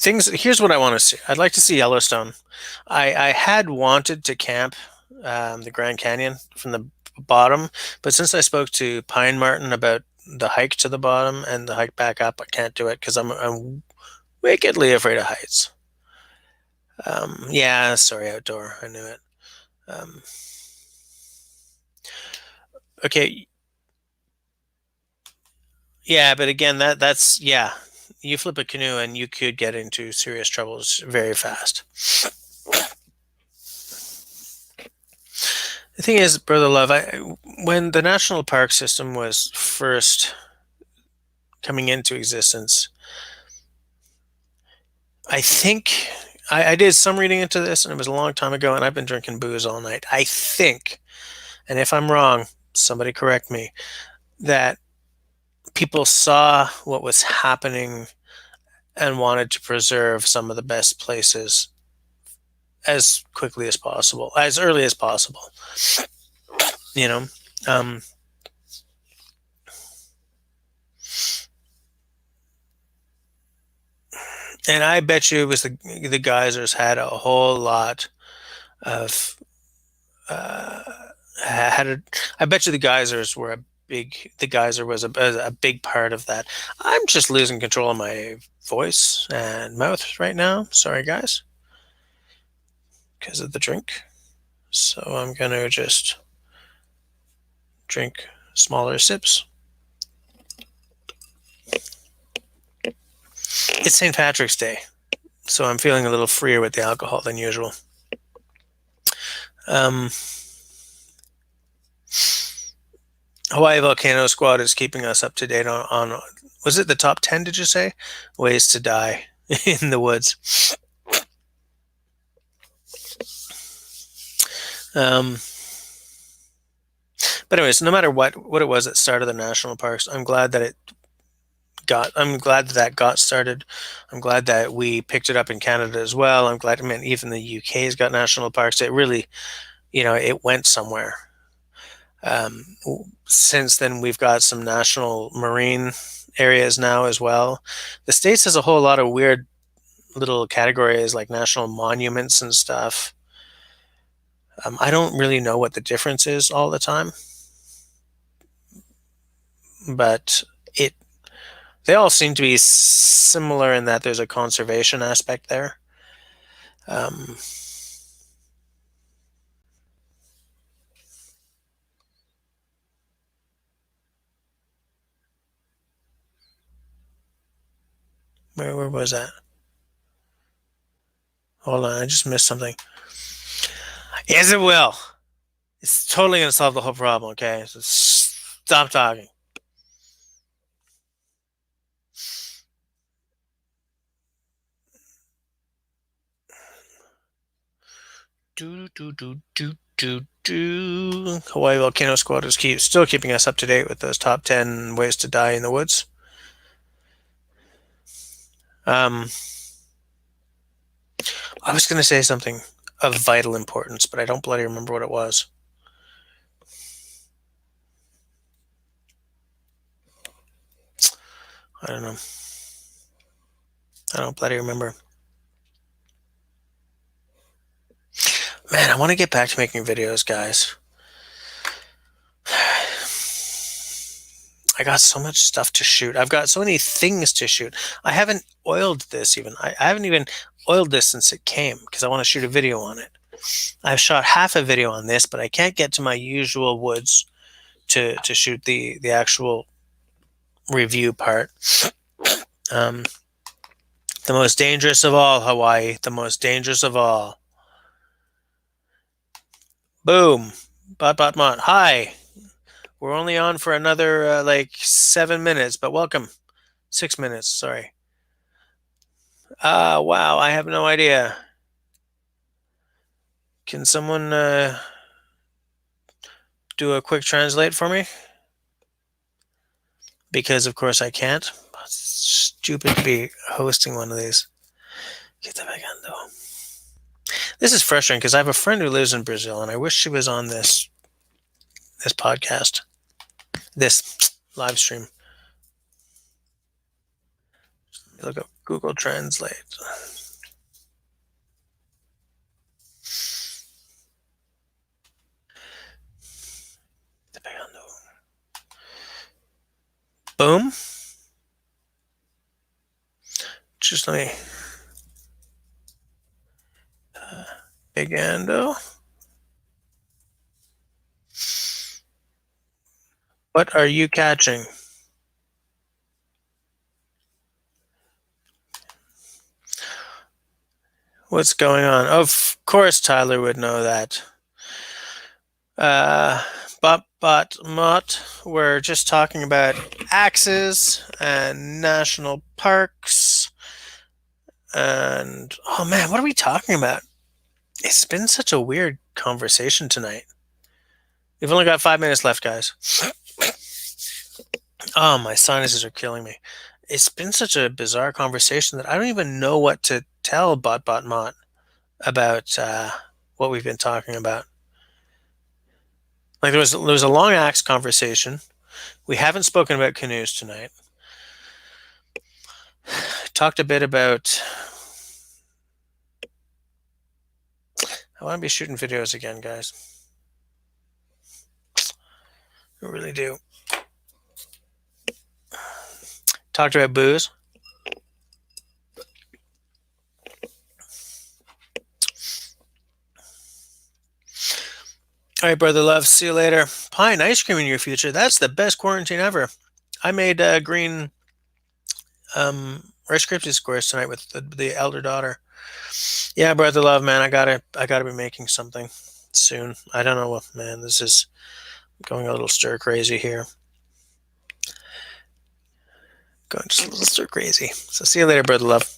Here's what I want to see. I'd like to see Yellowstone. I had wanted to camp the Grand Canyon from the bottom, but since I spoke to Pine Martin about the hike to the bottom and the hike back up, I can't do it because I'm wickedly afraid of heights. Yeah, sorry, outdoor. I knew it. Um, okay, yeah, but again, that's yeah. You flip a canoe and you could get into serious troubles very fast. The thing is, Brother Love, when the national park system was first coming into existence, I think I did some reading into this, and it was a long time ago, and I've been drinking booze all night. I think, and if I'm wrong, somebody correct me, that people saw what was happening and wanted to preserve some of the best places as quickly as possible, as early as possible. You know, um, And I bet you it was the geysers had a whole lot of uh, had a, I bet you the geysers were the geyser was a big part of that. I'm just losing control of my voice and mouth right now. Sorry, guys, because of the drink. So I'm gonna just drink smaller sips. It's St. Patrick's Day, so I'm feeling a little freer with the alcohol than usual. Um, Hawaii Volcano Squad is keeping us up to date on was it the top 10, did you say? Ways to die in the woods. Um, but anyways, no matter what it was that started the national parks, I'm glad that got started. I'm glad that we picked it up in Canada as well. I'm glad, I mean, even the UK has got national parks. It really, it went somewhere. Um, since then, we've got some national marine areas now as well. The States has a whole lot of weird little categories like national monuments and stuff. I don't really know what the difference is all the time, but it they all seem to be similar in that there's a conservation aspect there. Um, where was that? Hold on, I just missed something. Yes, it will. It's totally gonna solve the whole problem. Okay, so stop talking. Do do do do do do. Hawaii Volcano Squad is still keeping us up to date with those top 10 ways to die in the woods. Um, I was going to say something of vital importance, but I don't bloody remember what it was. I don't know. I don't bloody remember. Man, I want to get back to making videos, guys. I got so much stuff to shoot. I've got so many things to shoot. I haven't oiled this even. I haven't even oiled this since it came because I want to shoot a video on it. I've shot half a video on this, but I can't get to my usual woods to shoot the actual review part. Um, the most dangerous of all, Hawaii. The most dangerous of all. Boom. Bot bot mot. Hi. We're only on for another like 7 minutes, but welcome. 6 minutes. Sorry. Wow. I have no idea. Can someone do a quick translate for me? Because of course I can't. It's stupid to be hosting one of these. Get the though. This is frustrating because I have a friend who lives in Brazil, and I wish she was on this podcast, this live stream. Look up Google Translate. Boom. Just let me. Pegando. What are you catching? What's going on? Of course, Tyler would know that. Bot Mott, we're just talking about axes and national parks. And oh man, what are we talking about? It's been such a weird conversation tonight. We've only got 5 minutes left, guys. Oh, my sinuses are killing me. It's been such a bizarre conversation that I don't even know what to tell Bot Mott about what we've been talking about. Like there was a long axe conversation. We haven't spoken about canoes tonight. Talked a bit about. I want to be shooting videos again, guys. I really do. Talked about booze. All right, brother love. See you later. Pie and ice cream in your future. That's the best quarantine ever. I made green Rice Krispie squares tonight with the elder daughter. Yeah, brother love, man. I gotta be making something soon. I don't know what, man. This is going a little stir crazy here. Going just a little stir crazy. So see you later, brother love.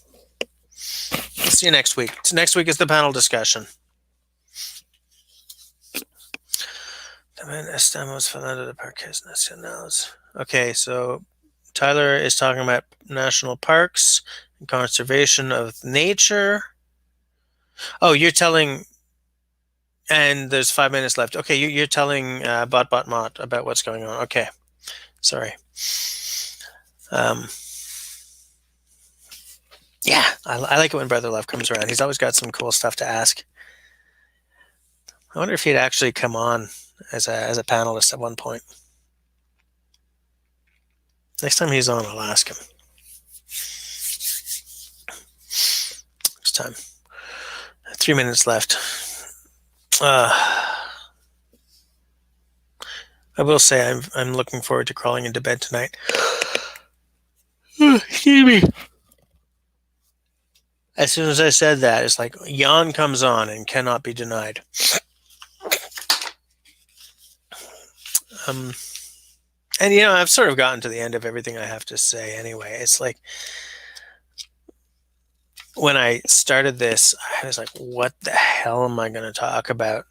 See you next week. Next week is the panel discussion. Estamos falando de parques nacionales. Okay, so Tyler is talking about national parks and conservation of nature. Oh, you're telling, and there's 5 minutes left. Okay, you're telling Mott about what's going on. Okay, sorry. Yeah, I like it when Brother Love comes around. He's always got some cool stuff to ask. I wonder if he'd actually come on as a panelist at one point. Next time he's on, I'll ask him. Next time. 3 minutes left. I will say I'm looking forward to crawling into bed tonight. Excuse me. As soon as I said that, it's like yawn comes on and cannot be denied. And I've sort of gotten to the end of everything I have to say anyway. It's like when I started this, I was like, what the hell am I going to talk about?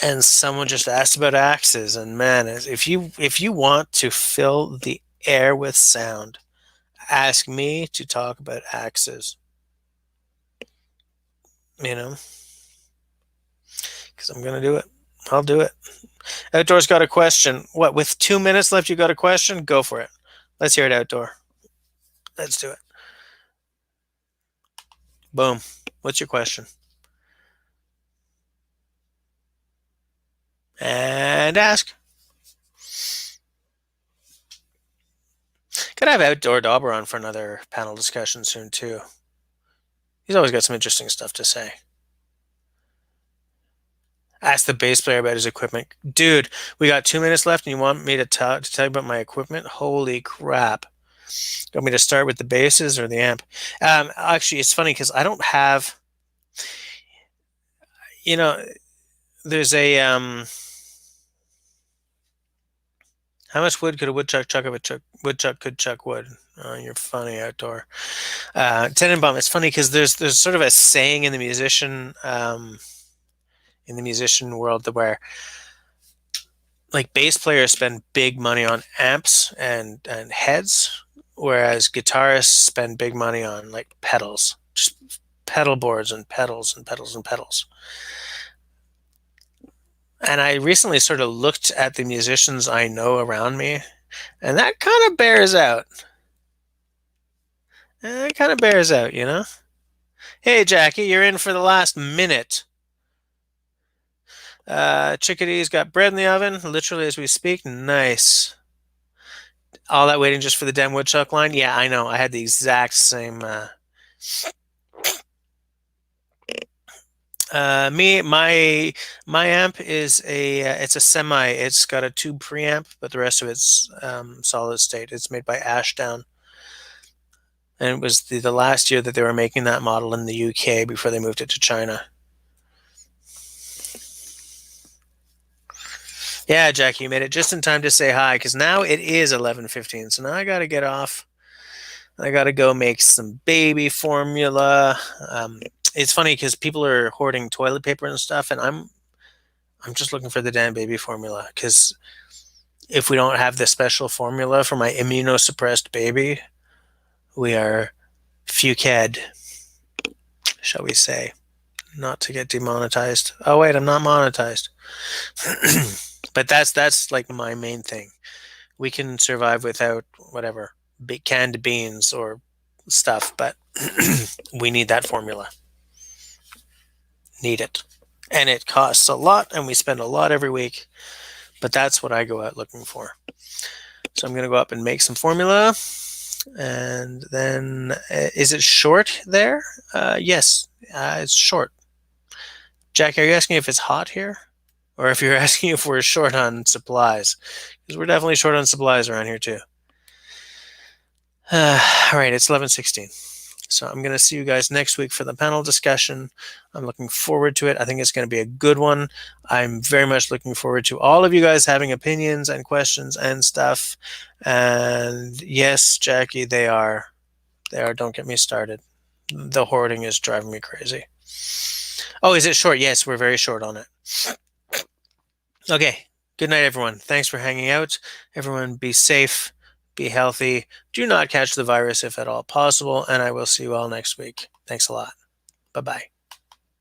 And someone just asked about axes, and man, if you want to fill the air with sound, ask me to talk about axes. Because I'm going to do it. I'll do it. Outdoor's got a question. What, with 2 minutes left, you got a question? Go for it. Let's hear it, Outdoor. Let's do it. Boom. What's your question? And ask. Could have Outdoor Dauber on for another panel discussion soon, too. He's always got some interesting stuff to say. Ask the bass player about his equipment. Dude, we got 2 minutes left and you want me to tell you about my equipment? Holy crap. You want me to start with the basses or the amp? Actually, it's funny because I don't have... there's a... how much wood could a woodchuck chuck if a woodchuck could chuck wood? Oh, you're funny, Outdoor. Tenenbaum, it's funny because there's sort of a saying in the musician world where like bass players spend big money on amps and heads, whereas guitarists spend big money on like pedals, just pedal boards and pedals and pedals and pedals. And I recently sort of looked at the musicians I know around me, and that kind of bears out. It kind of bears out, Hey, Jackie, you're in for the last minute. Chickadee's got bread in the oven, literally as we speak. Nice. All that waiting just for the damn woodchuck line? Yeah, I know. I had the exact same. My amp is it's a semi. It's got a tube preamp, but the rest of it's solid state. It's made by Ashdown, and it was the last year that they were making that model in the UK before they moved it to China. Yeah, Jackie, you made it just in time to say hi, because now it is 11:15, so now I got to get off. I got to go make some baby formula. It's funny because people are hoarding toilet paper and stuff, and I'm just looking for the damn baby formula, because if we don't have the special formula for my immunosuppressed baby, we are fuced, shall we say. Not to get demonetized. Oh, wait, I'm not monetized. But that's like my main thing. We can survive without whatever canned beans or stuff, but we need that formula. Need it. And it costs a lot, and we spend a lot every week, but that's what I go out looking for. So I'm going to go up and make some formula. And then, is it short there? Yes, it's short. Jack, are you asking if it's hot here? Or if you're asking if we're short on supplies? Because we're definitely short on supplies around here too. All right, it's 11:16. So I'm going to see you guys next week for the panel discussion. I'm looking forward to it. I think it's going to be a good one. I'm very much looking forward to all of you guys having opinions and questions and stuff. And yes, Jackie, they are. Don't get me started. The hoarding is driving me crazy. Oh, is it short? Yes, we're very short on it. Okay. Good night, everyone. Thanks for hanging out. Everyone, be safe, be healthy. Do not catch the virus if at all possible, and I will see you all next week. Thanks a lot. Bye-bye.